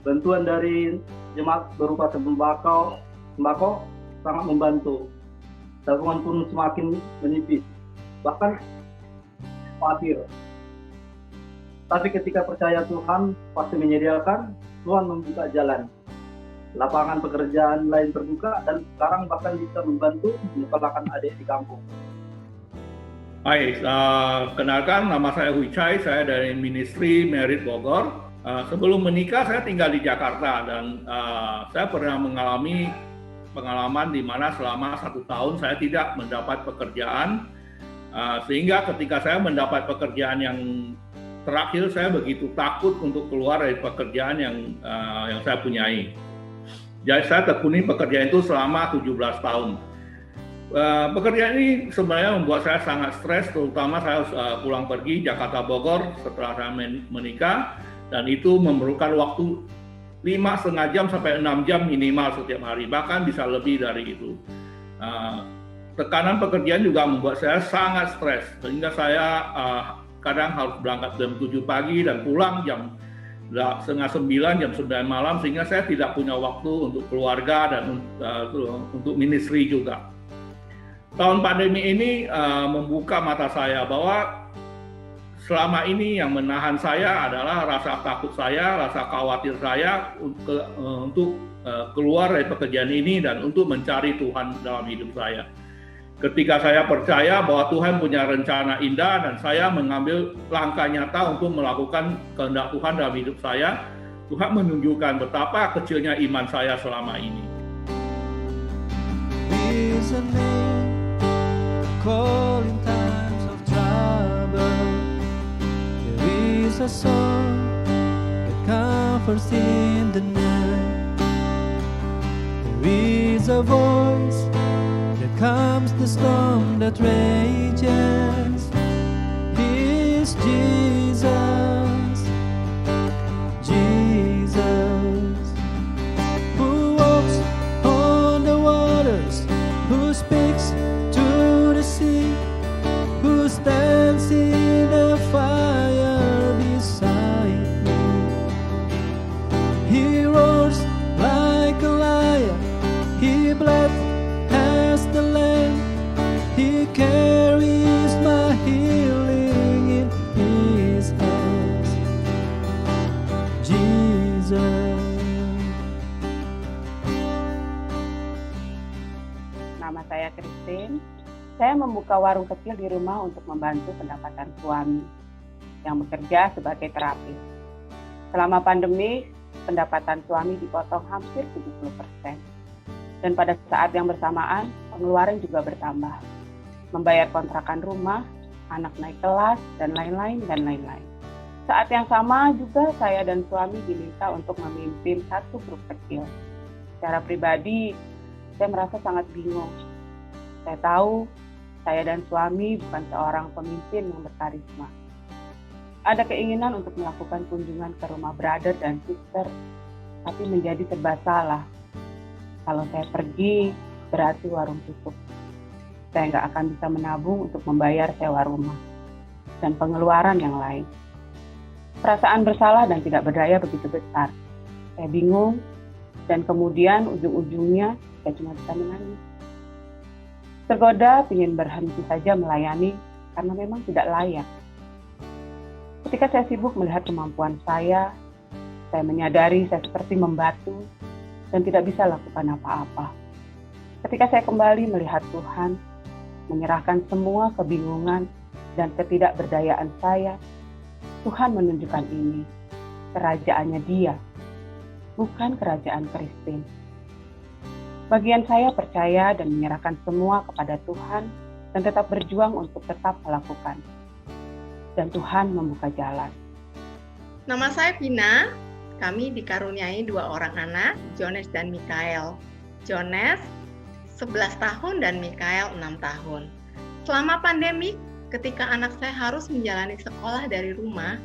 bantuan dari jemaat berupa sembako sangat membantu. Tabungan pun semakin menipis, bahkan khawatir. Tapi ketika percaya Tuhan pasti menyediakan, Tuhan membuka jalan. Lapangan pekerjaan lain terbuka dan sekarang bahkan bisa membantu menyekolahkan adik di kampung. Baik, kenalkan nama saya Huicai, saya dari Ministry Merit Bogor. Sebelum menikah saya tinggal di Jakarta dan saya pernah mengalami pengalaman di mana selama 1 tahun saya tidak mendapat pekerjaan, sehingga ketika saya mendapat pekerjaan yang terakhir saya begitu takut untuk keluar dari pekerjaan yang saya punyai. Jadi saya tekuni pekerjaan itu selama 17 tahun. Pekerjaan ini sebenarnya membuat saya sangat stres, terutama saya harus pulang pergi Jakarta Bogor setelah saya menikah, dan itu memerlukan waktu 5,5 jam sampai 6 jam minimal setiap hari, bahkan bisa lebih dari itu. Tekanan pekerjaan juga membuat saya sangat stres, sehingga saya kadang harus berangkat jam 7 pagi dan pulang jam 8:30, jam 9 malam, sehingga saya tidak punya waktu untuk keluarga dan untuk ministry juga. Tahun pandemi ini membuka mata saya bahwa selama ini yang menahan saya adalah rasa takut saya, rasa khawatir saya untuk keluar dari pekerjaan ini dan untuk mencari Tuhan dalam hidup saya. Ketika saya percaya bahwa Tuhan punya rencana indah dan saya mengambil langkah nyata untuk melakukan kehendak Tuhan dalam hidup saya, Tuhan menunjukkan betapa kecilnya iman saya selama ini. Is a name called in times of trouble. There is a song that comforts in the night. There is a voice that calms the storm that rages. He is Jesus, Jesus, who walks on the waters, who speaks to the sea, who stands in the fire beside me. He roars like a lion, he bled as the lamb, he carries my healing in his hands. Jesus. Nama saya Christine. Saya membuka warung kecil di rumah untuk membantu pendapatan suami yang bekerja sebagai terapis. Selama pandemi, pendapatan suami dipotong hampir 70%. Dan pada saat yang bersamaan, pengeluaran juga bertambah. Membayar kontrakan rumah, anak naik kelas, dan lain-lain, dan lain-lain. Saat yang sama juga saya dan suami diminta untuk memimpin satu grup kecil. Secara pribadi, saya merasa sangat bingung. Saya tahu saya dan suami bukan seorang pemimpin yang berkarisma. Ada keinginan untuk melakukan kunjungan ke rumah brother dan sister, tapi menjadi serba salah. Kalau saya pergi, berarti warung tutup. Saya nggak akan bisa menabung untuk membayar sewa rumah dan pengeluaran yang lain. Perasaan bersalah dan tidak berdaya begitu besar. Saya bingung, dan kemudian ujung-ujungnya saya cuma bisa menangis. Tergoda ingin berhenti saja melayani karena memang tidak layak. Ketika saya sibuk melihat kemampuan saya menyadari saya seperti membatu dan tidak bisa lakukan apa-apa. Ketika saya kembali melihat Tuhan, menyerahkan semua kebingungan dan ketidakberdayaan saya, Tuhan menunjukkan ini, kerajaannya Dia, bukan kerajaan Kristen. Bagian saya percaya dan menyerahkan semua kepada Tuhan dan tetap berjuang untuk tetap melakukan. Dan Tuhan membuka jalan. Nama saya Vina. Kami dikaruniai 2 orang anak, Jones dan Mikael. Jones 11 tahun dan Mikael 6 tahun. Selama pandemi, ketika anak saya harus menjalani sekolah dari rumah,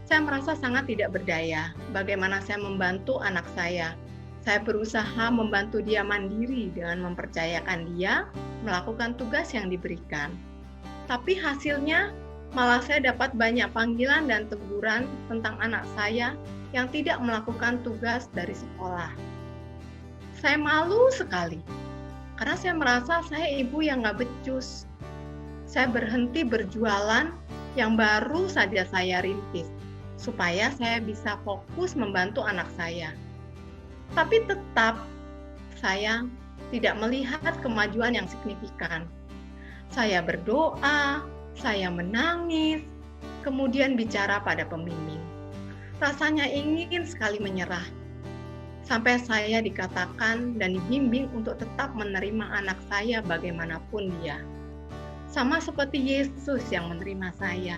saya merasa sangat tidak berdaya. Bagaimana saya membantu anak saya? Saya berusaha membantu dia mandiri dengan mempercayakan dia melakukan tugas yang diberikan. Tapi hasilnya malah saya dapat banyak panggilan dan teguran tentang anak saya yang tidak melakukan tugas dari sekolah. Saya malu sekali, karena saya merasa saya ibu yang gak becus. Saya berhenti berjualan yang baru saja saya rintis, supaya saya bisa fokus membantu anak saya. Tapi tetap saya tidak melihat kemajuan yang signifikan. Saya berdoa, saya menangis, kemudian bicara pada pembimbing. Rasanya ingin sekali menyerah. Sampai saya dikatakan dan dibimbing untuk tetap menerima anak saya bagaimanapun dia. Sama seperti Yesus yang menerima saya.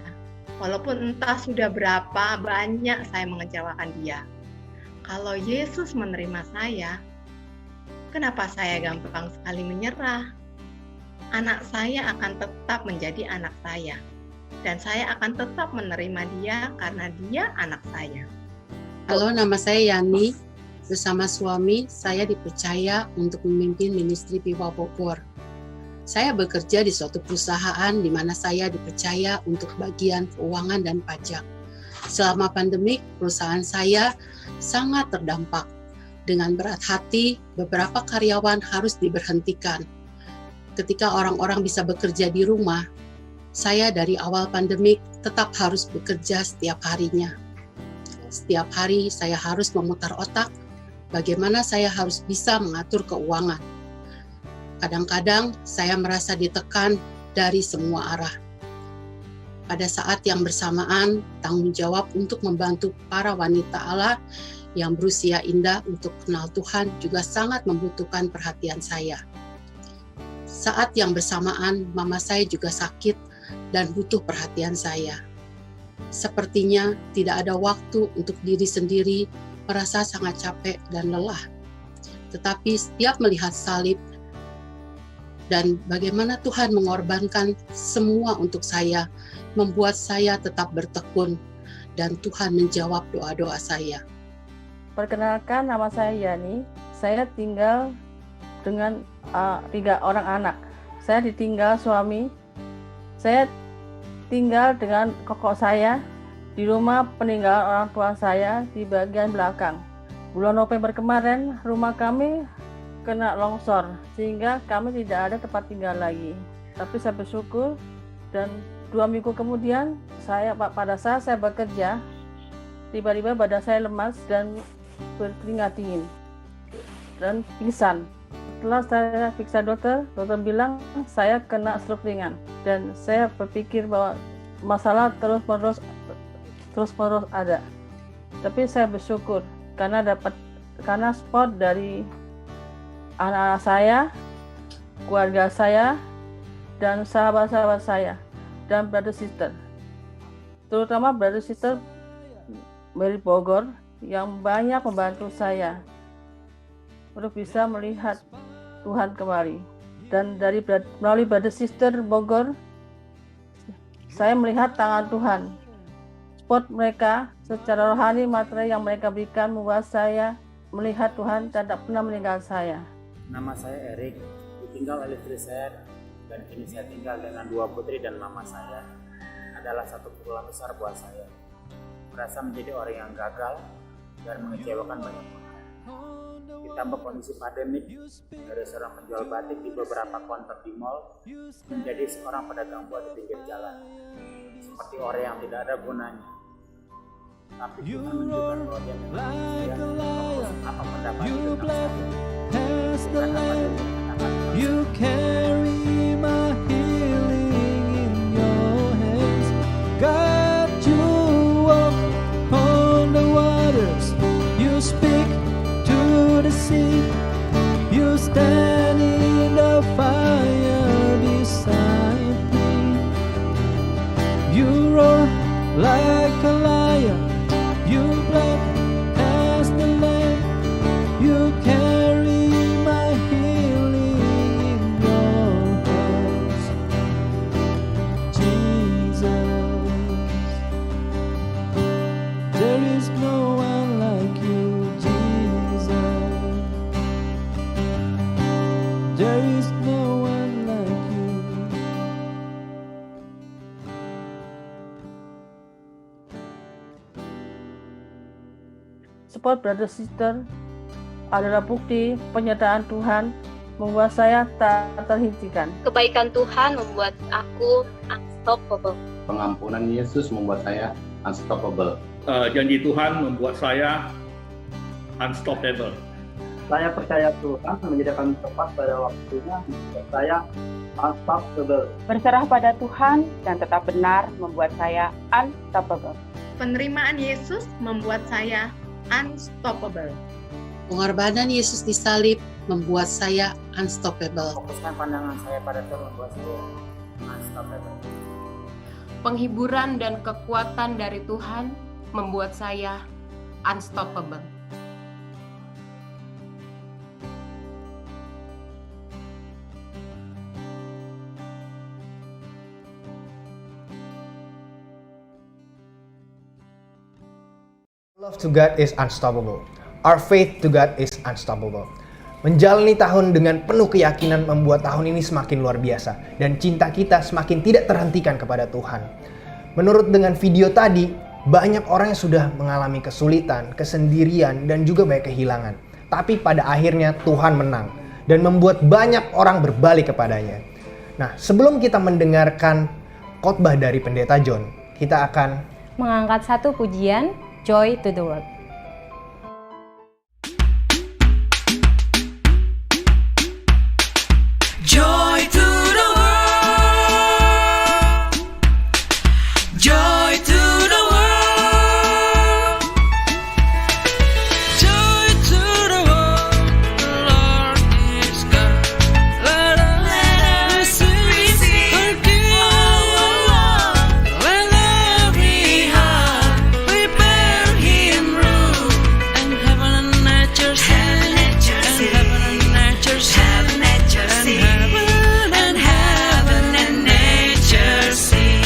Walaupun entah sudah berapa banyak saya mengecewakan dia. Kalau Yesus menerima saya, kenapa saya gampang sekali menyerah? Anak saya akan tetap menjadi anak saya. Dan saya akan tetap menerima dia karena dia anak saya. Halo, nama saya Yani. Bersama suami, saya dipercaya untuk memimpin ministry Pipa Bogor. Saya bekerja di suatu perusahaan di mana saya dipercaya untuk bagian keuangan dan pajak. Selama pandemik, perusahaan saya sangat terdampak. Dengan berat hati, beberapa karyawan harus diberhentikan. Ketika orang-orang bisa bekerja di rumah, saya dari awal pandemik tetap harus bekerja setiap harinya. Setiap hari saya harus memutar otak bagaimana saya harus bisa mengatur keuangan. Kadang-kadang saya merasa ditekan dari semua arah. Pada saat yang bersamaan, tanggung jawab untuk membantu para wanita Allah yang berusia indah untuk kenal Tuhan juga sangat membutuhkan perhatian saya. Saat yang bersamaan, mama saya juga sakit dan butuh perhatian saya. Sepertinya tidak ada waktu untuk diri sendiri, merasa sangat capek dan lelah. Tetapi setiap melihat salib dan bagaimana Tuhan mengorbankan semua untuk saya, membuat saya tetap bertekun dan Tuhan menjawab doa-doa saya. Perkenalkan, nama saya Yani. Saya tinggal dengan 3 orang anak. Saya ditinggal suami. Saya tinggal dengan kokok saya di rumah peninggalan orang tua saya di bagian belakang. Bulan November kemarin, rumah kami kena longsor sehingga kami tidak ada tempat tinggal lagi. Tapi saya bersyukur, dan 2 minggu kemudian pada saat saya bekerja, tiba-tiba badan saya lemas dan berkeringat dingin dan pingsan. Setelah saya periksa dokter bilang saya kena stroke ringan, dan saya berpikir bahwa masalah terus-menerus ada. Tapi saya bersyukur karena support dari anak-anak saya, keluarga saya, dan sahabat-sahabat saya, dan brother sister. Terutama brother sister Merit Bogor yang banyak membantu saya untuk bisa melihat Tuhan kembali. Dan melalui brother sister Bogor, saya melihat tangan Tuhan. Support mereka secara rohani, materi yang mereka berikan membuat saya melihat Tuhan dan tak pernah meninggalkan saya. Nama saya Erik, ditinggal oleh istri saya, dan kini saya tinggal dengan 2 putri dan mama saya. Adalah satu pukulan besar buat saya. Merasa menjadi orang yang gagal dan mengecewakan banyak orang. Ditambah kondisi pandemik, dari seorang penjual batik di beberapa counter di mall menjadi seorang pedagang buah di pinggir jalan, seperti orang yang tidak ada gunanya. Tapi Tuhan menunjukkan bahwa Dia memang setia, apa pendapat tentang saya, bukan apa Dia mengatakan. You carry my healing in your hands. God, you walk on the waters. You speak to the sea. You stand in the fire beside me. You roar like a lion. You black as the lamb. You carry my healing in your hands, Jesus. There is no one like you, Jesus. There is no one like you. Support brother sister adalah bukti penyertaan Tuhan membuat saya tak terhentikan. Kebaikan Tuhan membuat aku unstoppable. Pengampunan Yesus membuat saya unstoppable. Janji Tuhan membuat saya unstoppable. Saya percaya Tuhan menyediakan tempat pada waktunya membuat saya unstoppable. Berserah pada Tuhan dan tetap benar membuat saya unstoppable. Penerimaan Yesus membuat saya unstoppable. Pengorbanan Yesus di salib membuat saya unstoppable. Fokuskan pandangan saya pada Tuhan membuat saya unstoppable. Penghiburan dan kekuatan dari Tuhan membuat saya unstoppable. Love to God is unstoppable. Our faith to God is unstoppable. Menjalani tahun dengan penuh keyakinan membuat tahun ini semakin luar biasa. Dan cinta kita semakin tidak terhentikan kepada Tuhan. Menurut dengan video tadi, banyak orang yang sudah mengalami kesulitan, kesendirian, dan juga banyak kehilangan. Tapi pada akhirnya Tuhan menang. Dan membuat banyak orang berbalik kepadanya. Nah, sebelum kita mendengarkan khotbah dari Pendeta John, kita akan mengangkat satu pujian, Joy to the World. Joy to the world, joy to the world, joy to the world, the Lord is God. Let us receive her gift, let every heart prepare Him room, and heaven and nature sing, and heaven and nature sing.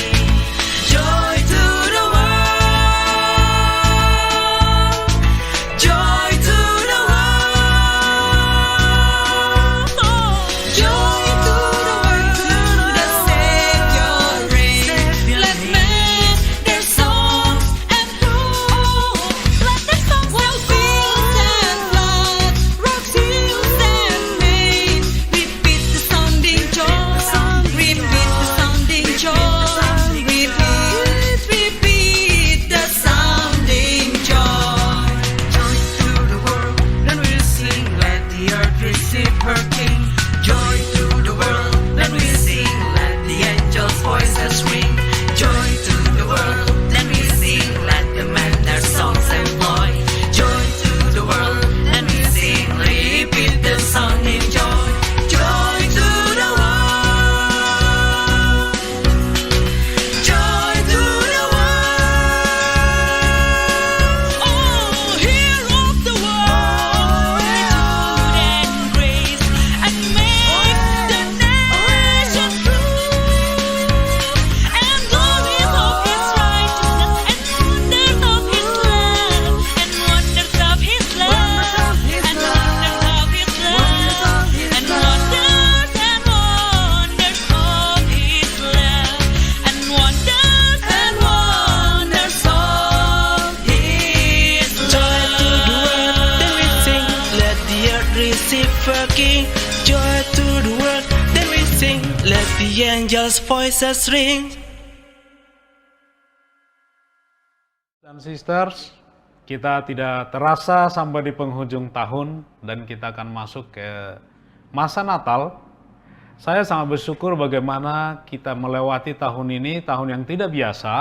Joy to the world, then we sing, let the angels' voices ring. Dan sisters, kita tidak terasa sampai di penghujung tahun dan kita akan masuk ke masa Natal. Saya sangat bersyukur bagaimana kita melewati tahun ini, tahun yang tidak biasa,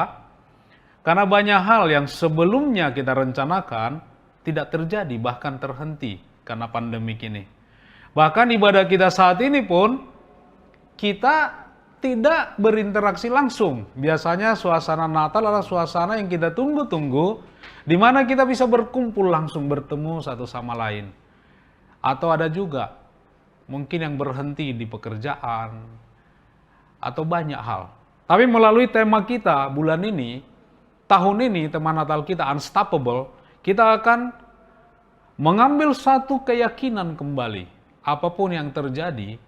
karena banyak hal yang sebelumnya kita rencanakan tidak terjadi, bahkan terhenti karena pandemik ini. Bahkan ibadah kita saat ini pun kita tidak berinteraksi langsung. Biasanya suasana Natal adalah suasana yang kita tunggu-tunggu, di mana kita bisa berkumpul langsung, bertemu satu sama lain. Atau ada juga mungkin yang berhenti di pekerjaan atau banyak hal. Tapi melalui tema kita bulan ini, tahun ini, tema Natal kita Unstoppable, kita akan mengambil satu keyakinan kembali. Apapun yang terjadi,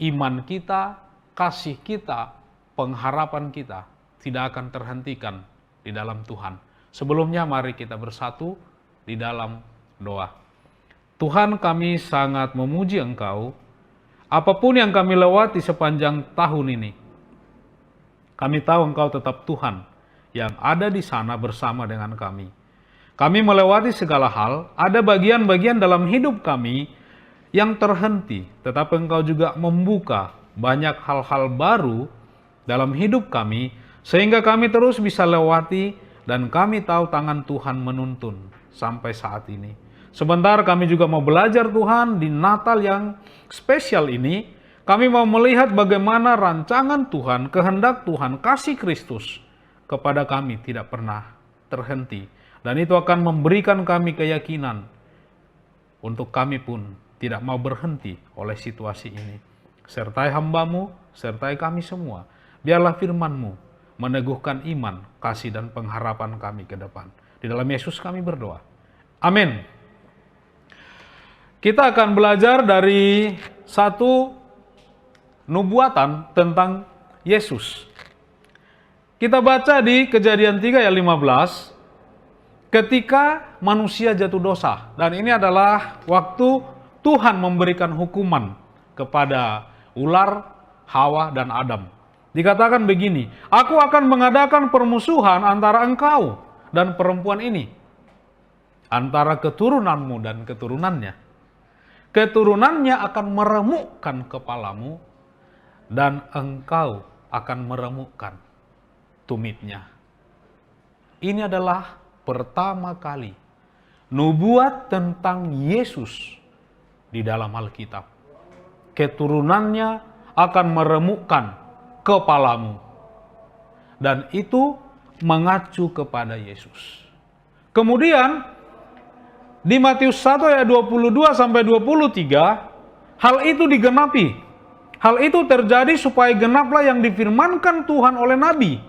iman kita, kasih kita, pengharapan kita tidak akan terhentikan di dalam Tuhan. Sebelumnya mari kita bersatu di dalam doa. Tuhan, kami sangat memuji Engkau. Apapun yang kami lewati sepanjang tahun ini, kami tahu Engkau tetap Tuhan yang ada di sana bersama dengan kami. Kami melewati segala hal, ada bagian-bagian dalam hidup kami yang terhenti, tetapi Engkau juga membuka banyak hal-hal baru dalam hidup kami, sehingga kami terus bisa lewati dan kami tahu tangan Tuhan menuntun sampai saat ini. Sebentar kami juga mau belajar Tuhan di Natal yang spesial ini, kami mau melihat bagaimana rancangan Tuhan, kehendak Tuhan, kasih Kristus kepada kami tidak pernah terhenti. Dan itu akan memberikan kami keyakinan untuk kami pun tidak mau berhenti oleh situasi ini. Sertai hamba-Mu, sertai kami semua. Biarlah firman-Mu meneguhkan iman, kasih, dan pengharapan kami ke depan. Di dalam Yesus kami berdoa. Amin. Kita akan belajar dari satu nubuatan tentang Yesus. Kita baca di Kejadian 3 ayat 15, ketika manusia jatuh dosa. Dan ini adalah waktu Tuhan memberikan hukuman kepada ular, Hawa, dan Adam. Dikatakan begini, aku akan mengadakan permusuhan antara engkau dan perempuan ini, antara keturunanmu dan keturunannya. Keturunannya akan meremukkan kepalamu, dan engkau akan meremukkan tumitnya. Ini adalah pertama kali nubuat tentang Yesus di dalam Alkitab. Keturunannya akan meremukkan kepalamu. Dan itu mengacu kepada Yesus. Kemudian di Matius 1 ayat 22 sampai 23, hal itu digenapi. Hal itu terjadi supaya genaplah yang difirmankan Tuhan oleh nabi.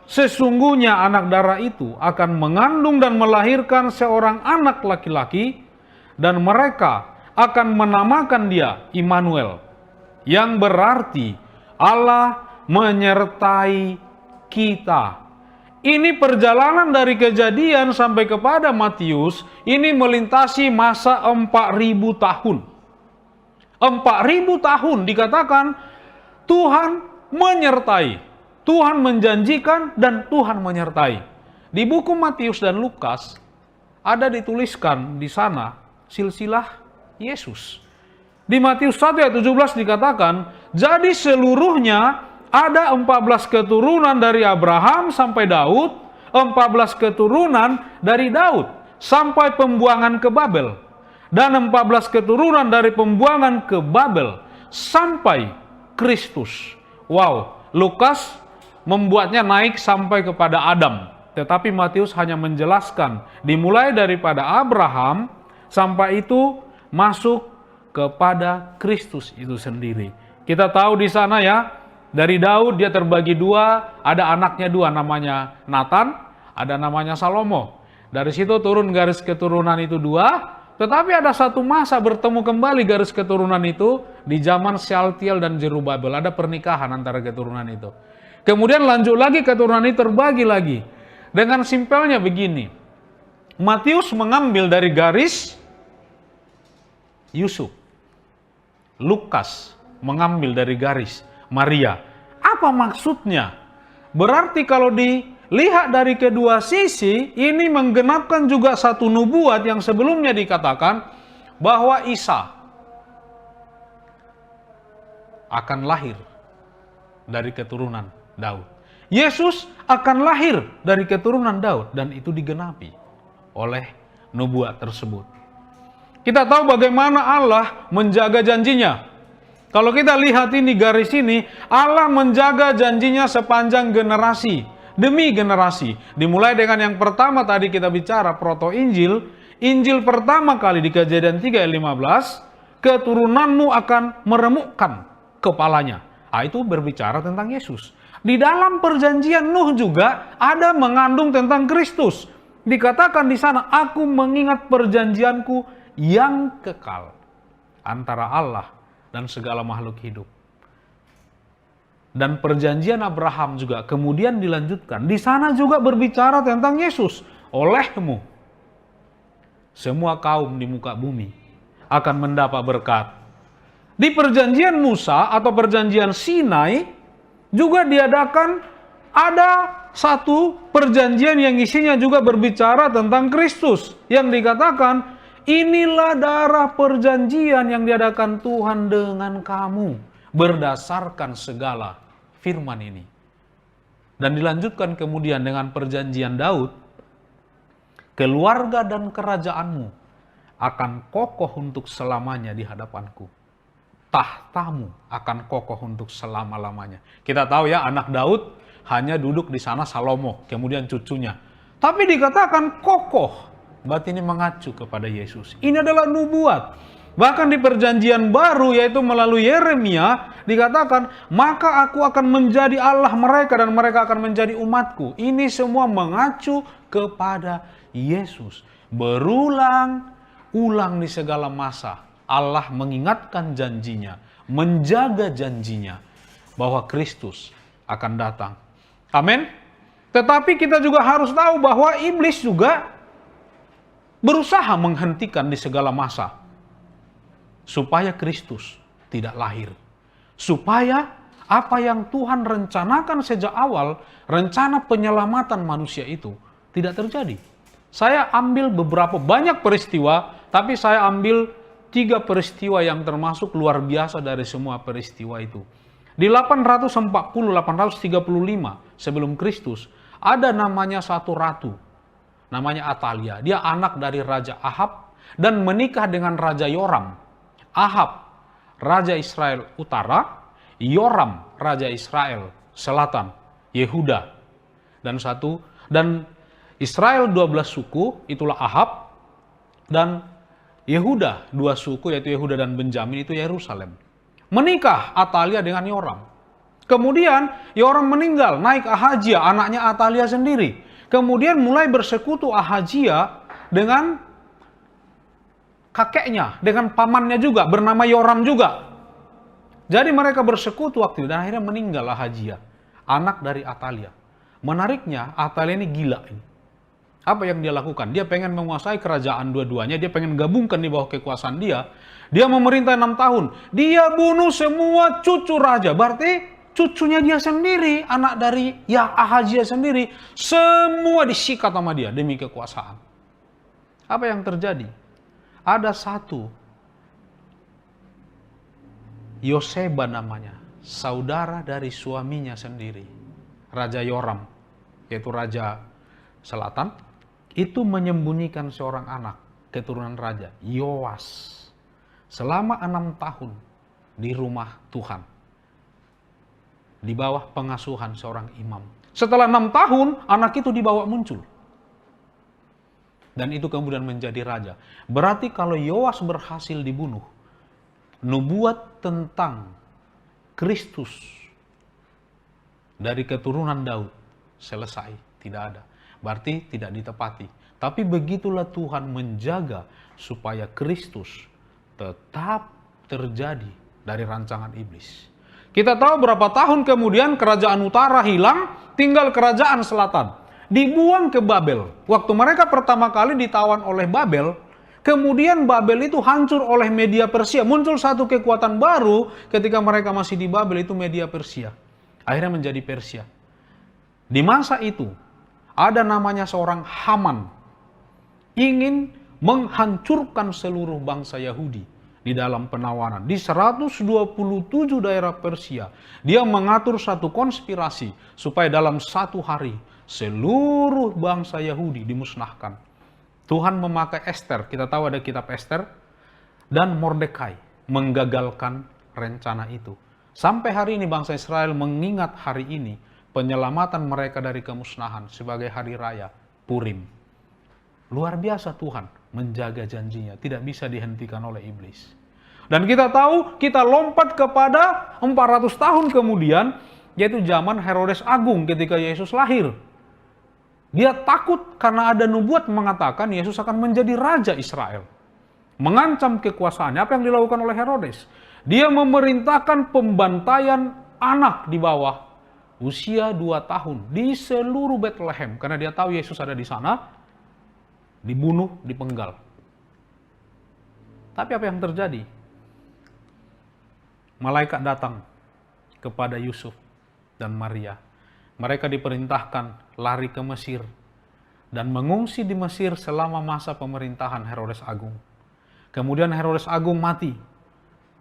Sesungguhnya anak darah itu akan mengandung dan melahirkan seorang anak laki-laki, dan mereka akan menamakan dia Immanuel, yang berarti Allah menyertai kita. Ini perjalanan dari Kejadian sampai kepada Matius, ini melintasi masa 4.000 tahun. 4.000 tahun dikatakan Tuhan menyertai, Tuhan menjanjikan, dan Tuhan menyertai. Di buku Matius dan Lukas ada dituliskan di sana silsilah Yesus. Di Matius 1 ayat 17 dikatakan, jadi seluruhnya ada 14 keturunan dari Abraham sampai Daud, 14 keturunan dari Daud sampai pembuangan ke Babel, dan 14 keturunan dari pembuangan ke Babel sampai Kristus. Wow, Lukas membuatnya naik sampai kepada Adam, tetapi Matius hanya menjelaskan dimulai daripada Abraham sampai itu masuk kepada Kristus itu sendiri. Kita tahu di sana ya, dari Daud dia terbagi dua, ada anaknya dua, namanya Nathan, ada namanya Salomo. Dari situ turun garis keturunan itu dua, tetapi ada satu masa bertemu kembali garis keturunan itu di zaman Shealtiel dan Zerubabel. Ada pernikahan antara keturunan itu. Kemudian lanjut lagi keturunan itu terbagi lagi. Dengan simpelnya begini, Matius mengambil dari garis Yusuf, Lukas mengambil dari garis Maria. Apa maksudnya? Berarti kalau dilihat dari kedua sisi, ini menggenapkan juga satu nubuat yang sebelumnya dikatakan bahwa Isa akan lahir dari keturunan Daud. Yesus akan lahir dari keturunan Daud, dan itu digenapi oleh nubuat tersebut. Kita tahu bagaimana Allah menjaga janjinya. Kalau kita lihat ini garis ini, Allah menjaga janjinya sepanjang generasi demi generasi. Dimulai dengan yang pertama tadi kita bicara proto-injil, Injil pertama kali di Kejadian 3 ayat 15, keturunanmu akan meremukkan kepalanya. Itu berbicara tentang Yesus. Di dalam perjanjian Nuh juga ada mengandung tentang Kristus. Dikatakan di sana, aku mengingat perjanjianku yang kekal antara Allah dan segala makhluk hidup. Dan perjanjian Abraham juga kemudian dilanjutkan. Di sana juga berbicara tentang Yesus. Olehmu semua kaum di muka bumi akan mendapat berkat. Di perjanjian Musa atau perjanjian Sinai juga diadakan ada satu perjanjian yang isinya juga berbicara tentang Kristus. Yang dikatakan, inilah darah perjanjian yang diadakan Tuhan dengan kamu berdasarkan segala firman ini. Dan dilanjutkan kemudian dengan perjanjian Daud, keluarga dan kerajaanmu akan kokoh untuk selamanya di hadapanku. Tahtamu akan kokoh untuk selama-lamanya. Kita tahu ya, anak Daud hanya duduk di sana Salomo, kemudian cucunya. Tapi dikatakan kokoh. Berarti ini mengacu kepada Yesus. Ini adalah nubuat. Bahkan di perjanjian baru, yaitu melalui Yeremia, dikatakan, maka aku akan menjadi Allah mereka dan mereka akan menjadi umatku. Ini semua mengacu kepada Yesus. Berulang-ulang di segala masa, Allah mengingatkan janjinya, menjaga janjinya, bahwa Kristus akan datang. Amin. Tetapi kita juga harus tahu bahwa iblis juga berusaha menghentikan di segala masa supaya Kristus tidak lahir, supaya Apa yang Tuhan rencanakan sejak awal, rencana penyelamatan manusia itu tidak terjadi. Saya ambil banyak peristiwa, tapi saya ambil 3 peristiwa yang termasuk luar biasa dari semua peristiwa itu. Di 835 sebelum Kristus, ada namanya satu ratu, namanya Atalia. Dia anak dari Raja Ahab dan menikah dengan Raja Yoram. Ahab, Raja Israel Utara, Yoram, Raja Israel Selatan, Yehuda. Dan Israel 12 suku, itulah Ahab, dan Yehuda 2 suku, yaitu Yehuda dan Benjamin, itu Yerusalem. Menikah Atalia dengan Yoram. Kemudian Yoram meninggal, naik Ahazia, anaknya Atalia sendiri. Kemudian mulai bersekutu Ahazia dengan kakeknya, dengan pamannya juga, bernama Yoram juga. Jadi mereka bersekutu waktu itu, dan akhirnya meninggal Ahazia, anak dari Atalia. Menariknya, Atalia ini gila ini. Apa yang dia lakukan? Dia pengen menguasai kerajaan dua-duanya, dia pengen gabungkan di bawah kekuasaan dia. Dia memerintah 6 tahun. Dia bunuh semua cucu raja. Berarti cucunya dia sendiri, anak dari Ahazia sendiri, semua disikat sama dia demi kekuasaan. Apa yang terjadi? Ada satu Yoseba namanya, saudara dari suaminya sendiri, Raja Yoram, yaitu Raja Selatan, itu menyembunyikan seorang anak keturunan raja, Yoas, selama 6 tahun di rumah Tuhan, di bawah pengasuhan seorang imam. Setelah 6 tahun, anak itu dibawa muncul. Dan itu kemudian menjadi raja. Berarti kalau Yoas berhasil dibunuh, nubuat tentang Kristus dari keturunan Daud selesai, tidak ada. Berarti tidak ditepati. Tapi begitulah Tuhan menjaga supaya Kristus tetap terjadi dari rancangan iblis. Kita tahu berapa tahun kemudian kerajaan utara hilang, tinggal kerajaan selatan. Dibuang ke Babel. Waktu mereka pertama kali ditawan oleh Babel, kemudian Babel itu hancur oleh media Persia. Muncul satu kekuatan baru ketika mereka masih di Babel, itu media Persia. Akhirnya menjadi Persia. Di masa itu, ada namanya seorang Haman, ingin menghancurkan seluruh bangsa Yahudi di dalam penawanan. Di 127 daerah Persia, dia mengatur satu konspirasi supaya dalam satu hari seluruh bangsa Yahudi dimusnahkan. Tuhan memakai Esther, kita tahu ada kitab Esther, dan Mordekai menggagalkan rencana itu. Sampai hari ini bangsa Israel mengingat hari ini, penyelamatan mereka dari kemusnahan sebagai hari raya Purim. Luar biasa Tuhan menjaga janjinya, tidak bisa dihentikan oleh iblis. Dan kita tahu, kita lompat kepada 400 tahun kemudian, yaitu zaman Herodes Agung ketika Yesus lahir. Dia takut karena ada nubuat mengatakan Yesus akan menjadi raja Israel. Mengancam kekuasaannya. Apa yang dilakukan oleh Herodes? Dia memerintahkan pembantaian anak di bawah usia 2 tahun di seluruh Bethlehem, karena dia tahu Yesus ada di sana, dibunuh, dipenggal. Tapi apa yang terjadi? Malaikat datang kepada Yusuf dan Maria. Mereka diperintahkan lari ke Mesir dan mengungsi di Mesir selama masa pemerintahan Herodes Agung. Kemudian Herodes Agung mati.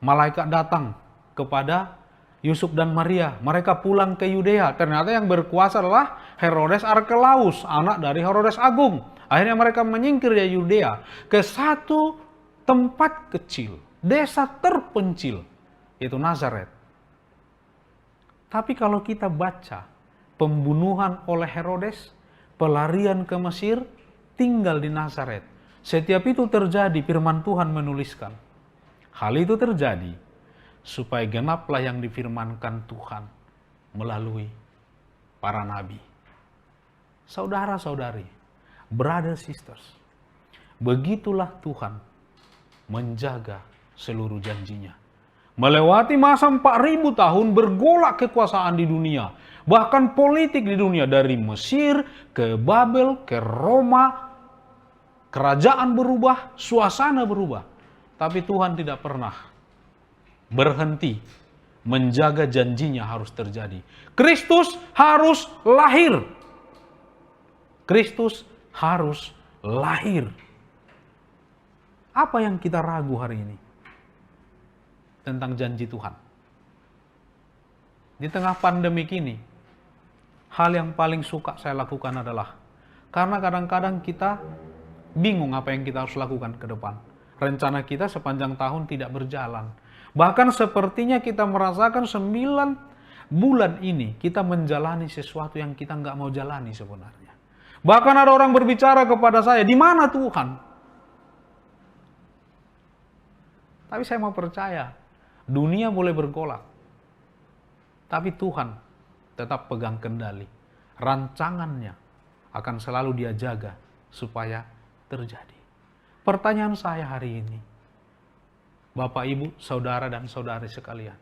Malaikat datang kepada Yusuf dan Maria, mereka pulang ke Yudea. Ternyata yang berkuasa adalah Herodes Arkelaus, anak dari Herodes Agung. Akhirnya mereka menyingkir dari Yudea ke satu tempat kecil, desa terpencil, yaitu Nazaret. Tapi kalau kita baca pembunuhan oleh Herodes, pelarian ke Mesir, tinggal di Nazaret. Setiap itu terjadi, firman Tuhan menuliskan. Hal itu terjadi supaya genaplah yang difirmankan Tuhan melalui para nabi. Saudara-saudari, brothers sisters, begitulah Tuhan menjaga seluruh janjinya. Melewati masa 4000 tahun bergolak kekuasaan di dunia, bahkan politik di dunia, dari Mesir ke Babel ke Roma, kerajaan berubah, suasana berubah. Tapi Tuhan tidak pernah berhenti menjaga janjinya harus terjadi. Kristus harus lahir. Kristus harus lahir. Apa yang kita ragu hari ini tentang janji Tuhan? Di tengah pandemi ini, hal yang paling suka saya lakukan adalah karena kadang-kadang kita bingung apa yang kita harus lakukan ke depan. Rencana kita sepanjang tahun tidak berjalan. Bahkan sepertinya kita merasakan 9 bulan ini kita menjalani sesuatu yang kita nggak mau jalani sebenarnya. Bahkan ada orang berbicara kepada saya, di mana Tuhan? Tapi saya mau percaya, dunia boleh bergolak. Tapi Tuhan tetap pegang kendali. Rancangannya akan selalu Dia jaga supaya terjadi. Pertanyaan saya hari ini, Bapak, Ibu, Saudara, dan Saudari sekalian.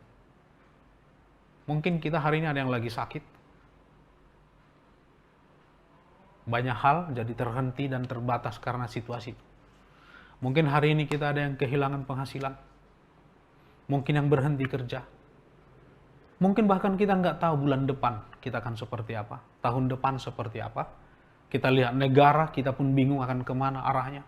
Mungkin kita hari ini ada yang lagi sakit. Banyak hal jadi terhenti dan terbatas karena situasi itu. Mungkin hari ini kita ada yang kehilangan penghasilan. Mungkin yang berhenti kerja. Mungkin bahkan kita nggak tahu bulan depan kita akan seperti apa. Tahun depan seperti apa. Kita lihat negara, kita pun bingung akan kemana arahnya.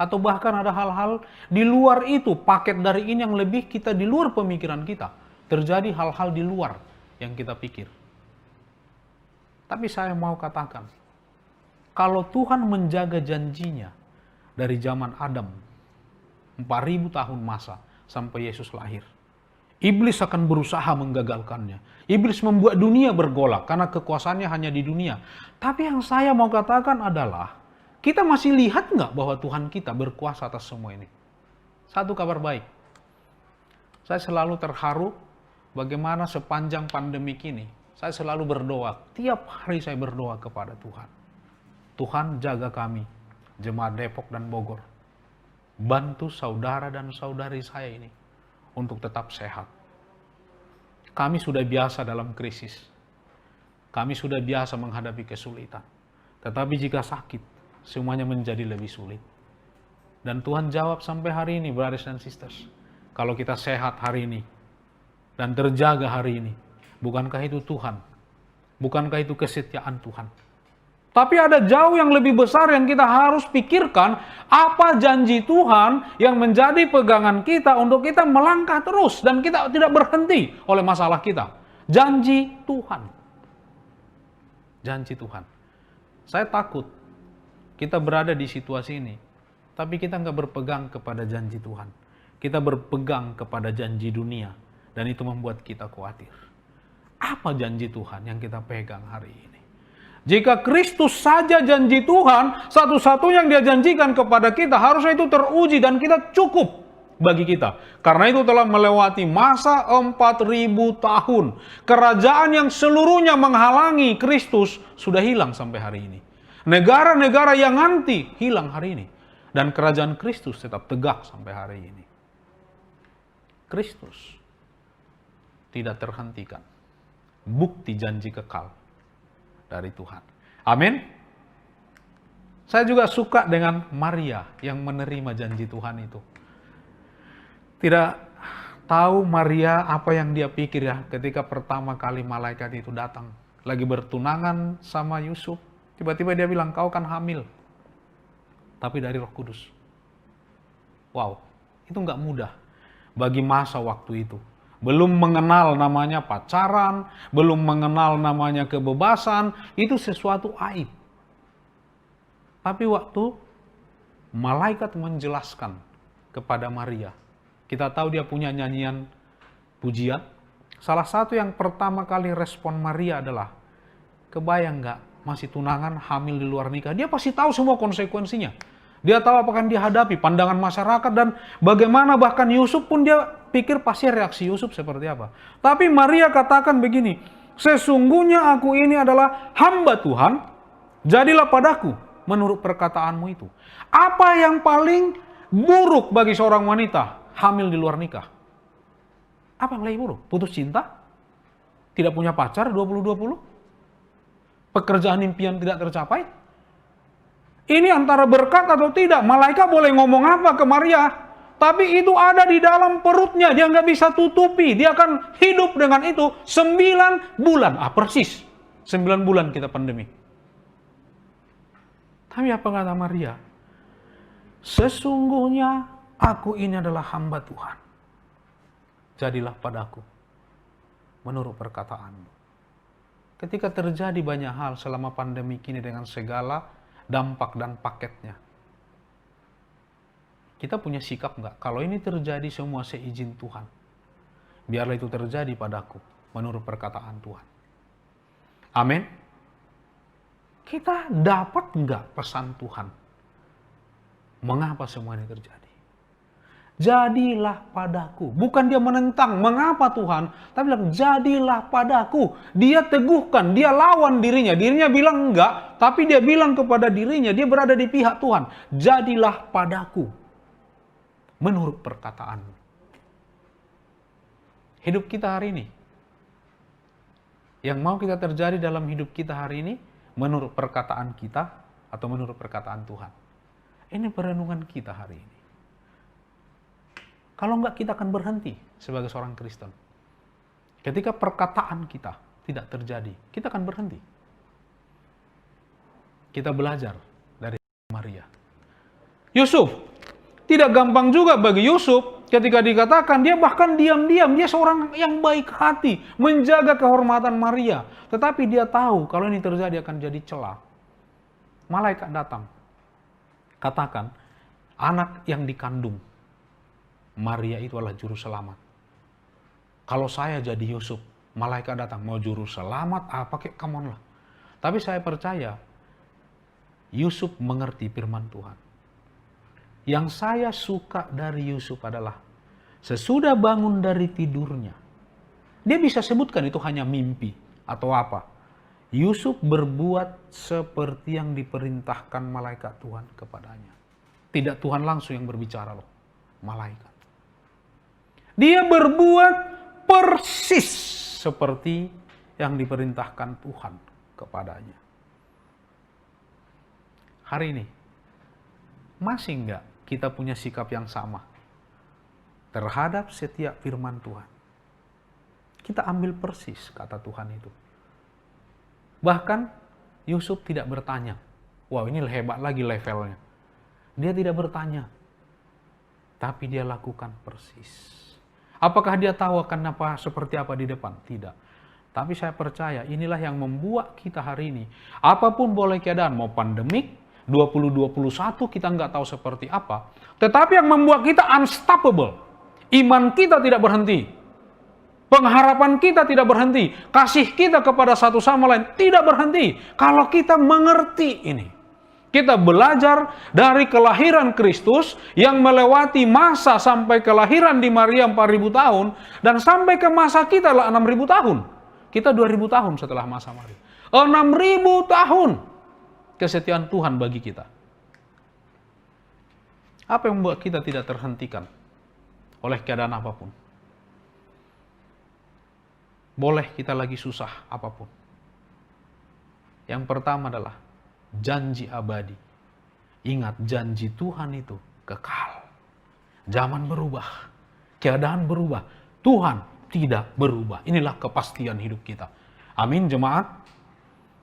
Atau bahkan ada hal-hal di luar itu, paket dari ini yang lebih kita di luar pemikiran kita. Terjadi hal-hal di luar yang kita pikir. Tapi saya mau katakan, kalau Tuhan menjaga janjinya dari zaman Adam, 4000 tahun masa sampai Yesus lahir, Iblis akan berusaha menggagalkannya. Iblis membuat dunia bergolak karena kekuasaannya hanya di dunia. Tapi yang saya mau katakan adalah, kita masih lihat nggak bahwa Tuhan kita berkuasa atas semua ini? Satu kabar baik. Saya selalu terharu bagaimana sepanjang pandemi ini, saya selalu berdoa. Tiap hari saya berdoa kepada Tuhan. Tuhan jaga kami, jemaat Depok dan Bogor. Bantu saudara dan saudari saya ini untuk tetap sehat. Kami sudah biasa dalam krisis. Kami sudah biasa menghadapi kesulitan. Tetapi jika sakit, semuanya menjadi lebih sulit. Dan Tuhan jawab sampai hari ini, brothers and sisters. Kalau kita sehat hari ini, dan terjaga hari ini, bukankah itu Tuhan? Bukankah itu kesetiaan Tuhan? Tapi ada jauh yang lebih besar yang kita harus pikirkan, apa janji Tuhan yang menjadi pegangan kita untuk kita melangkah terus dan kita tidak berhenti oleh masalah kita. Janji Tuhan. Janji Tuhan. Saya takut kita berada di situasi ini, tapi kita nggak berpegang kepada janji Tuhan. Kita berpegang kepada janji dunia, dan itu membuat kita khawatir. Apa janji Tuhan yang kita pegang hari ini? Jika Kristus saja janji Tuhan, satu-satunya yang Dia janjikan kepada kita, harusnya itu teruji dan kita cukup bagi kita. Karena itu telah melewati masa 4000 tahun. Kerajaan yang seluruhnya menghalangi Kristus sudah hilang sampai hari ini. Negara-negara yang anti hilang hari ini. Dan kerajaan Kristus tetap tegak sampai hari ini. Kristus tidak terhentikan. Bukti janji kekal dari Tuhan. Amin. Saya juga suka dengan Maria yang menerima janji Tuhan itu. Tidak tahu Maria apa yang dia pikir ya ketika pertama kali malaikat itu datang. Lagi bertunangan sama Yusuf. Tiba-tiba dia bilang, kau kan hamil. Tapi dari Roh Kudus. Wow, itu nggak mudah bagi masa waktu itu. Belum mengenal namanya pacaran, belum mengenal namanya kebebasan, itu sesuatu aib. Tapi waktu malaikat menjelaskan kepada Maria, kita tahu dia punya nyanyian pujian. Salah satu yang pertama kali respon Maria adalah, kebayang nggak masih tunangan, hamil di luar nikah? Dia pasti tahu semua konsekuensinya. Dia tahu apa yang dihadapi, pandangan masyarakat, dan bagaimana bahkan Yusuf pun dia pikir pasti reaksi Yusuf seperti apa. Tapi Maria katakan begini, sesungguhnya aku ini adalah hamba Tuhan, jadilah padaku menurut perkataanmu itu. Apa yang paling buruk bagi seorang wanita hamil di luar nikah? Apa yang paling buruk? Putus cinta? Tidak punya pacar 2020? Pekerjaan impian tidak tercapai? Ini antara berkat atau tidak. Malaikat boleh ngomong apa ke Maria? Tapi itu ada di dalam perutnya, dia nggak bisa tutupi. Dia akan hidup dengan itu 9 bulan. Persis 9 bulan kita pandemi. Tapi apa kata Maria? Sesungguhnya aku ini adalah hamba Tuhan. Jadilah padaku menurut perkataanmu. Ketika terjadi banyak hal selama pandemi ini dengan segala dampak dan paketnya, kita punya sikap nggak? Kalau ini terjadi semua seizin Tuhan, biarlah itu terjadi padaku menurut perkataan Tuhan. Amin. Kita dapat nggak pesan Tuhan? Mengapa semua ini terjadi? Jadilah padaku. Bukan dia menentang, mengapa Tuhan? Tapi bilang, jadilah padaku. Dia teguhkan, dia lawan dirinya. Dirinya bilang enggak, tapi dia bilang kepada dirinya, dia berada di pihak Tuhan. Jadilah padaku. Menurut perkataanmu. Hidup kita hari ini, yang mau kita terjadi dalam hidup kita hari ini, menurut perkataan kita atau menurut perkataan Tuhan. Ini perenungan kita hari ini. Kalau enggak, kita akan berhenti sebagai seorang Kristen. Ketika perkataan kita tidak terjadi, kita akan berhenti. Kita belajar dari Maria. Yusuf, tidak gampang juga bagi Yusuf ketika dikatakan dia bahkan diam-diam. Dia seorang yang baik hati, menjaga kehormatan Maria. Tetapi dia tahu kalau ini terjadi akan jadi celah. Malaikat datang. Katakan, anak yang dikandung Maria itu adalah juru selamat. Kalau saya jadi Yusuf, malaikat datang, mau juru selamat, pakai come on lah. Tapi saya percaya, Yusuf mengerti firman Tuhan. Yang saya suka dari Yusuf adalah, sesudah bangun dari tidurnya, dia bisa sebutkan itu hanya mimpi atau apa. Yusuf berbuat seperti yang diperintahkan malaikat Tuhan kepadanya. Tidak Tuhan langsung yang berbicara loh, malaikat. Dia berbuat persis seperti yang diperintahkan Tuhan kepadanya. Hari ini, masih enggak kita punya sikap yang sama terhadap setiap firman Tuhan? Kita ambil persis kata Tuhan itu. Bahkan Yusuf tidak bertanya, wow ini hebat lagi levelnya. Dia tidak bertanya, tapi dia lakukan persis. Apakah dia tahu akan seperti apa di depan? Tidak. Tapi saya percaya inilah yang membuat kita hari ini, apapun boleh keadaan, mau pandemik, 2021 kita nggak tahu seperti apa, tetapi yang membuat kita unstoppable. Iman kita tidak berhenti. Pengharapan kita tidak berhenti. Kasih kita kepada satu sama lain tidak berhenti. Kalau kita mengerti ini. Kita belajar dari kelahiran Kristus yang melewati masa sampai kelahiran di Maria 4000 tahun dan sampai ke masa kita adalah 6000 tahun. Kita 2000 tahun setelah masa Maria. 6000 tahun kesetiaan Tuhan bagi kita. Apa yang membuat kita tidak terhentikan oleh keadaan apapun? Boleh kita lagi susah apapun. Yang pertama adalah janji abadi. Ingat, janji Tuhan itu kekal. Zaman berubah, keadaan berubah, Tuhan tidak berubah. Inilah kepastian hidup kita. Amin, jemaat.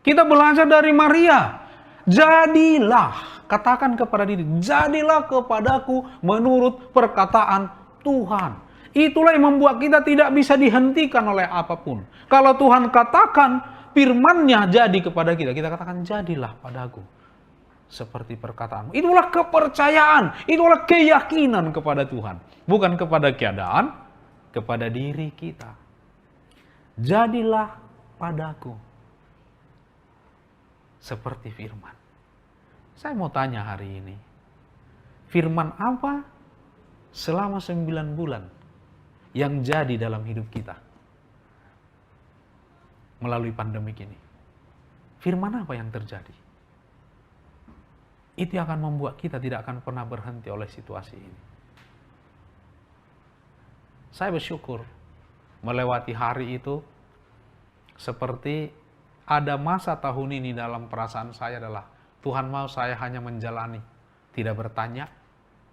Kita belajar dari Maria. Jadilah, katakan kepada diri, jadilah kepadaku menurut perkataan Tuhan. Itulah yang membuat kita tidak bisa dihentikan oleh apapun. Kalau Tuhan katakan, firman-Nya jadi kepada kita, kita katakan jadilah padaku seperti perkataanmu. Itulah kepercayaan, itulah keyakinan kepada Tuhan, bukan kepada keadaan, kepada diri kita. Jadilah padaku seperti firman. Saya mau tanya hari ini, firman apa selama 9 bulan yang jadi dalam hidup kita melalui pandemik ini? Firman apa yang terjadi? Itu akan membuat kita tidak akan pernah berhenti oleh situasi ini. Saya bersyukur melewati hari itu seperti ada masa tahun ini dalam perasaan saya adalah Tuhan mau saya hanya menjalani, tidak bertanya,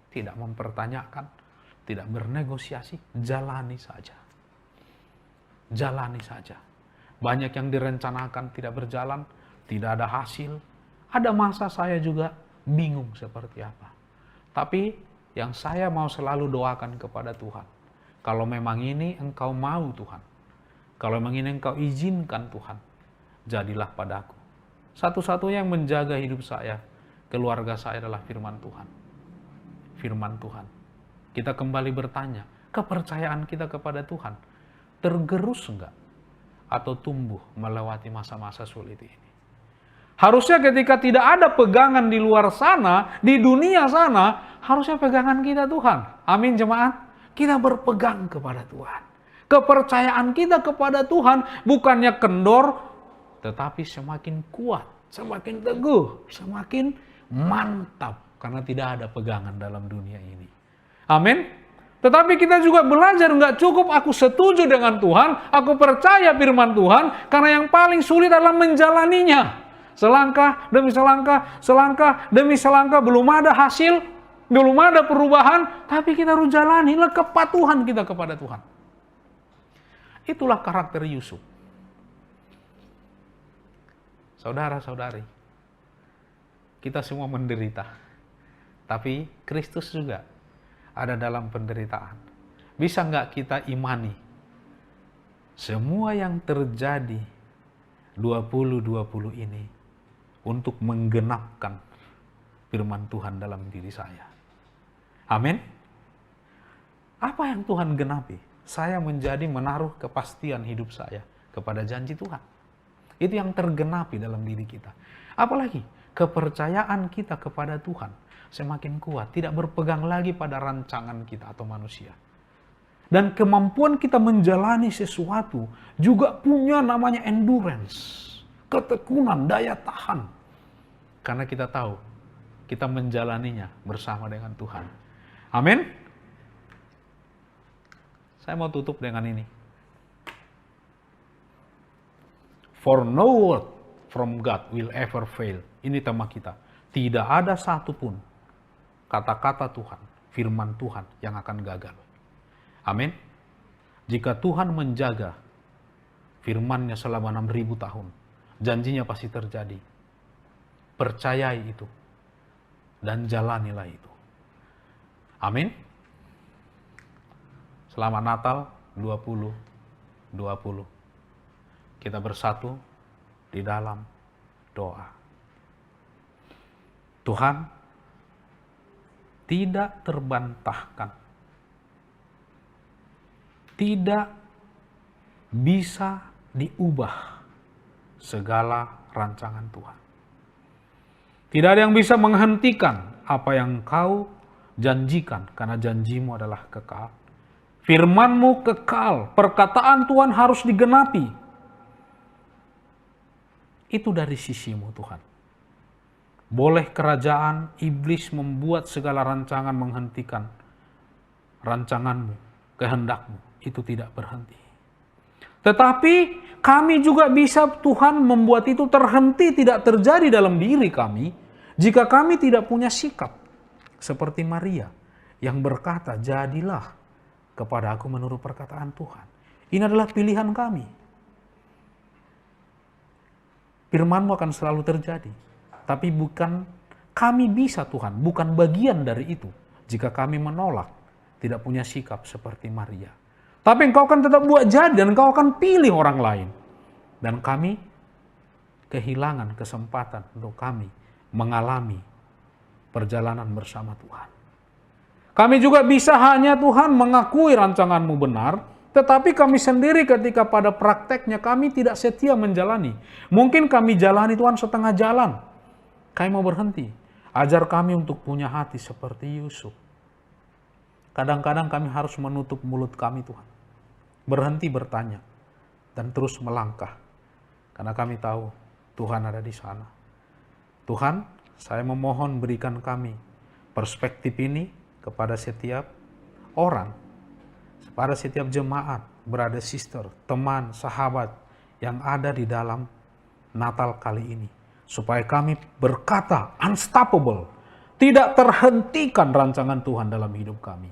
tidak mempertanyakan, tidak bernegosiasi, jalani saja. Jalani saja. Banyak yang direncanakan tidak berjalan, tidak ada hasil. Ada masa saya juga bingung seperti apa. Tapi yang saya mau selalu doakan kepada Tuhan, kalau memang ini Engkau mau Tuhan, kalau memang ini Engkau izinkan Tuhan, jadilah padaku. Satu-satunya yang menjaga hidup saya, keluarga saya adalah firman Tuhan. Firman Tuhan. Kita kembali bertanya, kepercayaan kita kepada Tuhan tergerus enggak? Atau tumbuh melewati masa-masa sulit ini? Harusnya ketika tidak ada pegangan di luar sana, di dunia sana, harusnya pegangan kita Tuhan. Amin jemaat. Kita berpegang kepada Tuhan. Kepercayaan kita kepada Tuhan bukannya kendor, tetapi semakin kuat, semakin teguh, semakin mantap. Karena tidak ada pegangan dalam dunia ini. Amin. Tetapi kita juga belajar, nggak cukup aku setuju dengan Tuhan, aku percaya firman Tuhan, karena yang paling sulit adalah menjalaninya. Selangkah demi selangkah, selangkah demi selangkah, belum ada hasil, belum ada perubahan, tapi kita harus jalani kepatuhan kita kepada Tuhan. Itulah karakter Yusuf. Saudara-saudari, kita semua menderita, tapi Kristus juga ada dalam penderitaan. Bisa nggak kita imani semua yang terjadi 2020 ini untuk menggenapkan firman Tuhan dalam diri saya? Amin. Apa yang Tuhan genapi? Saya menjadi menaruh kepastian hidup saya kepada janji Tuhan. Itu yang tergenapi dalam diri kita. Apalagi kepercayaan kita kepada Tuhan semakin kuat, tidak berpegang lagi pada rancangan kita atau manusia. Dan kemampuan kita menjalani sesuatu juga punya namanya endurance, ketekunan, daya tahan. Karena kita tahu, kita menjalaninya bersama dengan Tuhan. Amin. Saya mau tutup dengan ini. For no word from God will ever fail. Ini tema kita. Tidak ada satupun kata-kata Tuhan, firman Tuhan yang akan gagal. Amin. Jika Tuhan menjaga firman-Nya selama 6.000 tahun, janjinya pasti terjadi. Percayai itu dan jalanilah itu. Amin. Selamat Natal 2020. Kita bersatu di dalam doa. Tuhan tidak terbantahkan, tidak bisa diubah segala rancangan Tuhan. Tidak ada yang bisa menghentikan apa yang Kau janjikan, karena janjimu adalah kekal. Firman-Mu kekal, perkataan Tuhan harus digenapi. Itu dari sisi-Mu Tuhan. Boleh kerajaan iblis membuat segala rancangan menghentikan rancangan-Mu, kehendak-Mu, itu tidak berhenti. Tetapi kami juga bisa Tuhan membuat itu terhenti, tidak terjadi dalam diri kami, jika kami tidak punya sikap seperti Maria yang berkata, jadilah kepada aku menurut perkataan Tuhan. Ini adalah pilihan kami. Firman-Mu akan selalu terjadi. Tapi bukan kami bisa Tuhan, bukan bagian dari itu. Jika kami menolak, tidak punya sikap seperti Maria. Tapi Engkau akan tetap buat jadi dan Engkau akan pilih orang lain. Dan kami kehilangan kesempatan untuk kami mengalami perjalanan bersama Tuhan. Kami juga bisa hanya Tuhan mengakui rancangan-Mu benar, tetapi kami sendiri ketika pada prakteknya kami tidak setia menjalani. Mungkin kami jalani Tuhan setengah jalan. Kami mau berhenti. Ajar kami untuk punya hati seperti Yusuf. Kadang-kadang kami harus menutup mulut kami Tuhan. Berhenti bertanya. Dan terus melangkah. Karena kami tahu Tuhan ada di sana. Tuhan, saya memohon berikan kami perspektif ini kepada setiap orang. Kepada setiap jemaat, brother, sister, teman, sahabat yang ada di dalam Natal kali ini. Supaya kami berkata unstoppable, tidak terhentikan rancangan Tuhan dalam hidup kami.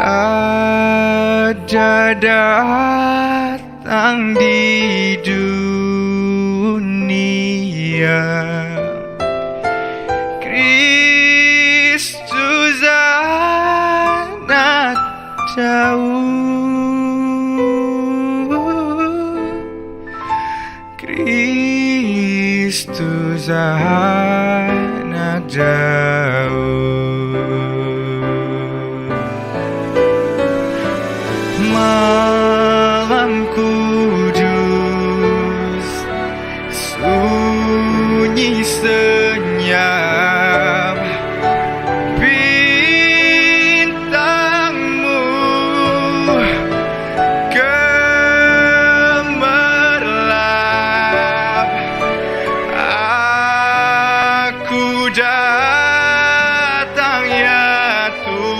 Raja datang di dunia, Kristus anak Daud, Kristus anak Daud. Malam kudus, sunyi senyap, bintangmu gemerlap. Aku datang ya Tuhanku,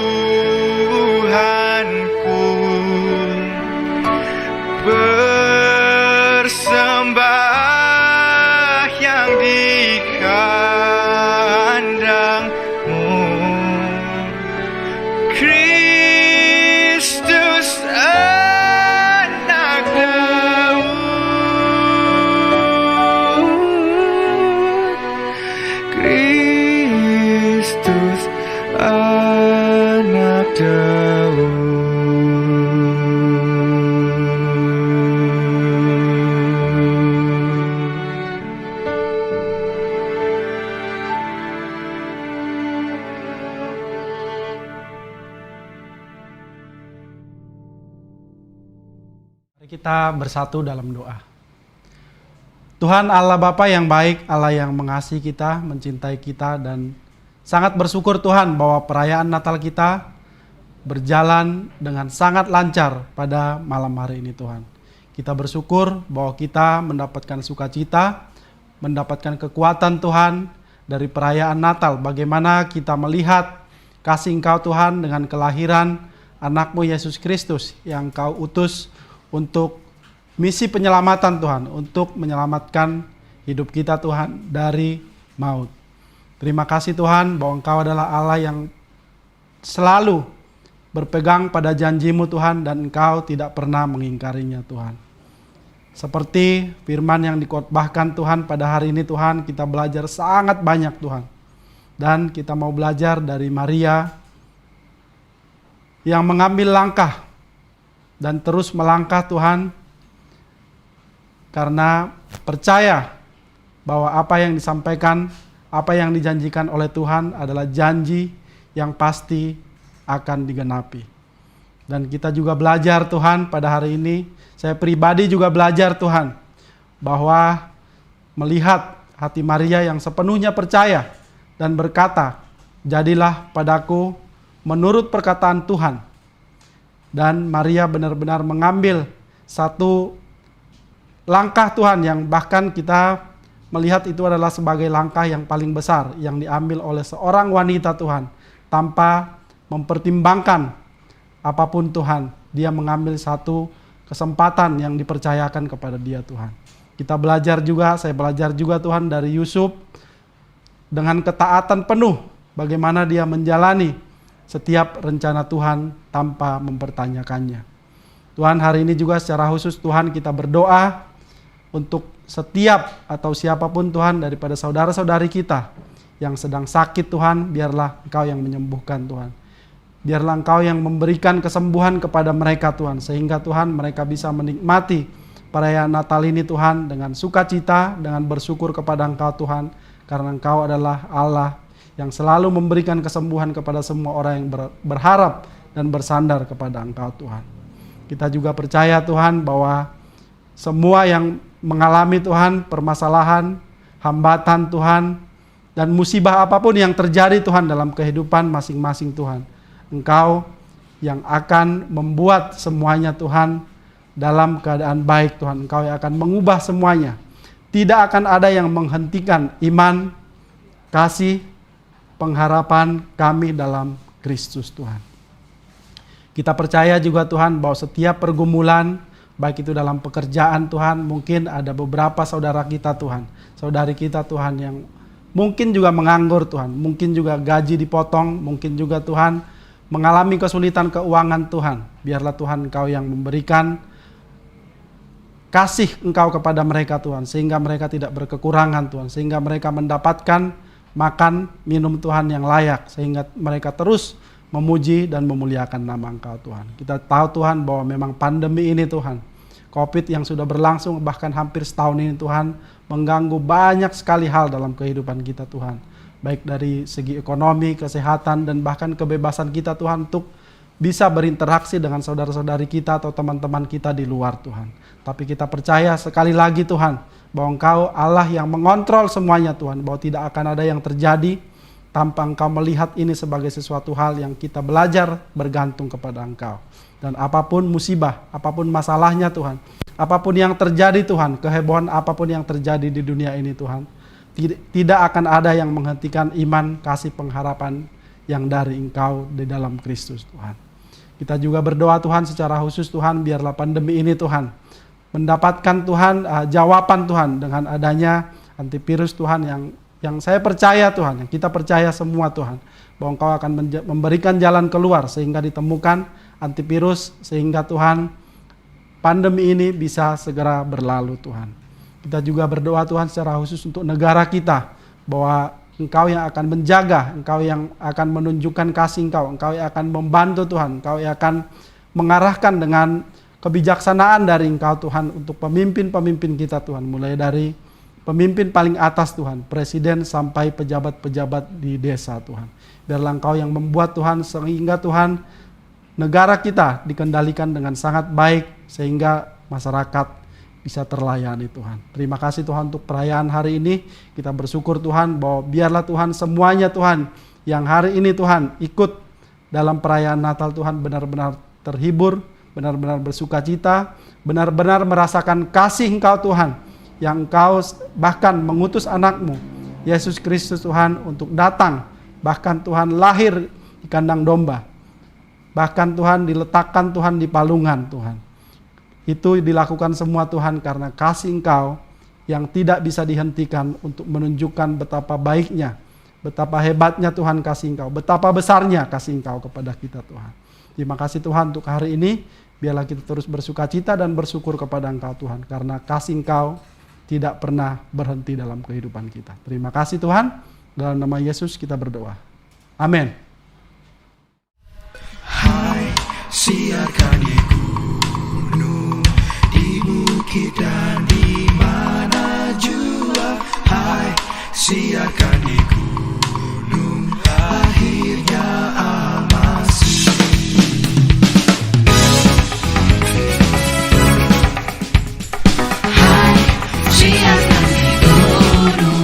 bersembahyang di kandangmu, Kristus anak Daud, Kristus anak Daud. Mari kita bersatu dalam doa. Tuhan Allah Bapa yang baik, Allah yang mengasihi kita, mencintai kita, dan sangat bersyukur Tuhan bahwa perayaan Natal kita berjalan dengan sangat lancar pada malam hari ini Tuhan. Kita bersyukur bahwa kita mendapatkan sukacita, mendapatkan kekuatan Tuhan dari perayaan Natal. Bagaimana kita melihat kasih Engkau Tuhan dengan kelahiran anak-Mu Yesus Kristus yang Kau utus untuk misi penyelamatan Tuhan, untuk menyelamatkan hidup kita Tuhan dari maut. Terima kasih Tuhan bahwa Engkau adalah Allah yang selalu berpegang pada janji-Mu Tuhan, dan Engkau tidak pernah mengingkarinya Tuhan. Seperti firman yang dikotbahkan Tuhan pada hari ini Tuhan, kita belajar sangat banyak Tuhan. Dan kita mau belajar dari Maria yang mengambil langkah dan terus melangkah Tuhan, karena percaya bahwa apa yang disampaikan, apa yang dijanjikan oleh Tuhan adalah janji yang pasti akan digenapi. Dan kita juga belajar Tuhan pada hari ini, saya pribadi juga belajar Tuhan, bahwa melihat hati Maria yang sepenuhnya percaya dan berkata, jadilah padaku menurut perkataan Tuhan. Dan Maria benar-benar mengambil satu langkah Tuhan yang bahkan kita melihat itu adalah sebagai langkah yang paling besar yang diambil oleh seorang wanita Tuhan, tanpa mempertimbangkan apapun Tuhan. Dia mengambil satu kesempatan yang dipercayakan kepada dia Tuhan. Kita belajar juga, saya belajar juga Tuhan dari Yusuf, dengan ketaatan penuh bagaimana dia menjalani setiap rencana Tuhan tanpa mempertanyakannya. Tuhan, hari ini juga secara khusus Tuhan kita berdoa untuk setiap atau siapapun Tuhan daripada saudara-saudari kita yang sedang sakit Tuhan, biarlah Engkau yang menyembuhkan Tuhan. Biarlah Engkau yang memberikan kesembuhan kepada mereka Tuhan, sehingga Tuhan mereka bisa menikmati perayaan Natal ini Tuhan dengan sukacita, dengan bersyukur kepada Engkau Tuhan, karena Engkau adalah Allah yang selalu memberikan kesembuhan kepada semua orang yang berharap dan bersandar kepada Engkau Tuhan. Kita juga percaya Tuhan bahwa semua yang mengalami Tuhan permasalahan, hambatan Tuhan, dan musibah apapun yang terjadi Tuhan dalam kehidupan masing-masing Tuhan, Engkau yang akan membuat semuanya Tuhan dalam keadaan baik Tuhan. Engkau yang akan mengubah semuanya. Tidak akan ada yang menghentikan iman, kasih, pengharapan kami dalam Kristus Tuhan. Kita percaya juga Tuhan bahwa setiap pergumulan, baik itu dalam pekerjaan Tuhan, mungkin ada beberapa saudara kita Tuhan, saudari kita Tuhan yang mungkin juga menganggur Tuhan, mungkin juga gaji dipotong, mungkin juga Tuhan mengalami kesulitan keuangan Tuhan, biarlah Tuhan Engkau yang memberikan kasih Engkau kepada mereka Tuhan, sehingga mereka tidak berkekurangan Tuhan, sehingga mereka mendapatkan makan minum Tuhan yang layak, sehingga mereka terus memuji dan memuliakan nama Engkau Tuhan. Kita tahu Tuhan bahwa memang pandemi ini Tuhan, COVID yang sudah berlangsung bahkan hampir setahun ini Tuhan, mengganggu banyak sekali hal dalam kehidupan kita Tuhan. Baik dari segi ekonomi, kesehatan, dan bahkan kebebasan kita Tuhan untuk bisa berinteraksi dengan saudara-saudari kita atau teman-teman kita di luar Tuhan. Tapi kita percaya sekali lagi Tuhan, bahwa Engkau Allah yang mengontrol semuanya Tuhan, bahwa tidak akan ada yang terjadi tanpa Engkau melihat ini sebagai sesuatu hal yang kita belajar bergantung kepada Engkau. Dan apapun musibah, apapun masalahnya Tuhan, apapun yang terjadi Tuhan, kehebohan apapun yang terjadi di dunia ini Tuhan, tidak akan ada yang menghentikan iman, kasih, pengharapan yang dari Engkau di dalam Kristus Tuhan. Kita juga berdoa Tuhan secara khusus Tuhan, biarlah pandemi ini Tuhan mendapatkan Tuhan jawaban Tuhan dengan adanya antivirus Tuhan yang saya percaya Tuhan, yang kita percaya semua Tuhan, bahwa Engkau akan memberikan jalan keluar sehingga ditemukan antivirus, sehingga Tuhan pandemi ini bisa segera berlalu Tuhan. Kita juga berdoa Tuhan secara khusus untuk negara kita, bahwa Engkau yang akan menjaga, Engkau yang akan menunjukkan kasih Engkau yang akan membantu Tuhan, Engkau yang akan mengarahkan dengan kebijaksanaan dari Engkau Tuhan untuk pemimpin-pemimpin kita Tuhan, mulai dari pemimpin paling atas Tuhan, presiden sampai pejabat-pejabat di desa Tuhan. Biarlah Engkau yang membuat Tuhan, sehingga Tuhan negara kita dikendalikan dengan sangat baik, sehingga masyarakat bisa terlayani Tuhan. Terima kasih Tuhan untuk perayaan hari ini. Kita bersyukur Tuhan bahwa biarlah Tuhan semuanya Tuhan yang hari ini Tuhan ikut dalam perayaan Natal Tuhan benar-benar terhibur, benar-benar bersuka cita, benar-benar merasakan kasih Engkau Tuhan, yang Engkau bahkan mengutus anakmu Yesus Kristus Tuhan untuk datang, bahkan Tuhan lahir di kandang domba, bahkan Tuhan diletakkan Tuhan di palungan Tuhan. Itu dilakukan semua Tuhan karena kasih Engkau yang tidak bisa dihentikan untuk menunjukkan betapa baiknya, betapa hebatnya Tuhan kasih Engkau, betapa besarnya kasih Engkau kepada kita Tuhan. Terima kasih Tuhan untuk hari ini, biarlah kita terus bersuka cita dan bersyukur kepada Engkau Tuhan, karena kasih Engkau tidak pernah berhenti dalam kehidupan kita. Terima kasih Tuhan, dalam nama Yesus kita berdoa. Amin. Hai, siarkan di gunung, di bukit dan di mana jua. Hai, siarkan di gunung, akhirnya Al-Masih. Hai, siarkan di gunung.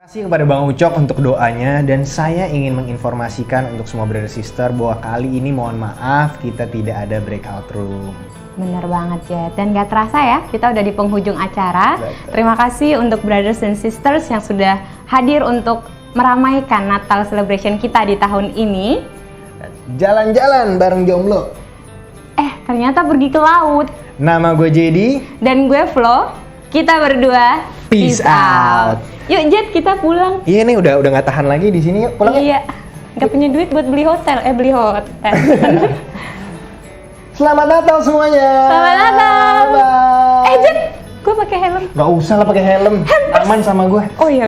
Terima kasih kepada Bang Ucok untuk doanya, dan saya ingin menginformasikan untuk semua brother sister bahwa kali ini mohon maaf kita tidak ada breakout room. Bener banget ya, dan gak terasa ya, kita udah di penghujung acara. Terima kasih untuk brothers and sisters yang sudah hadir untuk meramaikan Natal celebration kita di tahun ini. Jalan-jalan bareng jomblo. Ternyata pergi ke laut. Nama gue Jedi. Dan gue Flo. Kita berdua Peace out. Yuk Jet, kita pulang. Iya nih udah nggak tahan lagi di sini. Yuk pulang. Iya. Nggak punya duit buat beli hotel. Beli hotel. Selamat Natal semuanya. Selamat Natal. Bye. Jet, gue pakai helm. Gak usah lah pakai helm. Aman sama gue. Oh iya.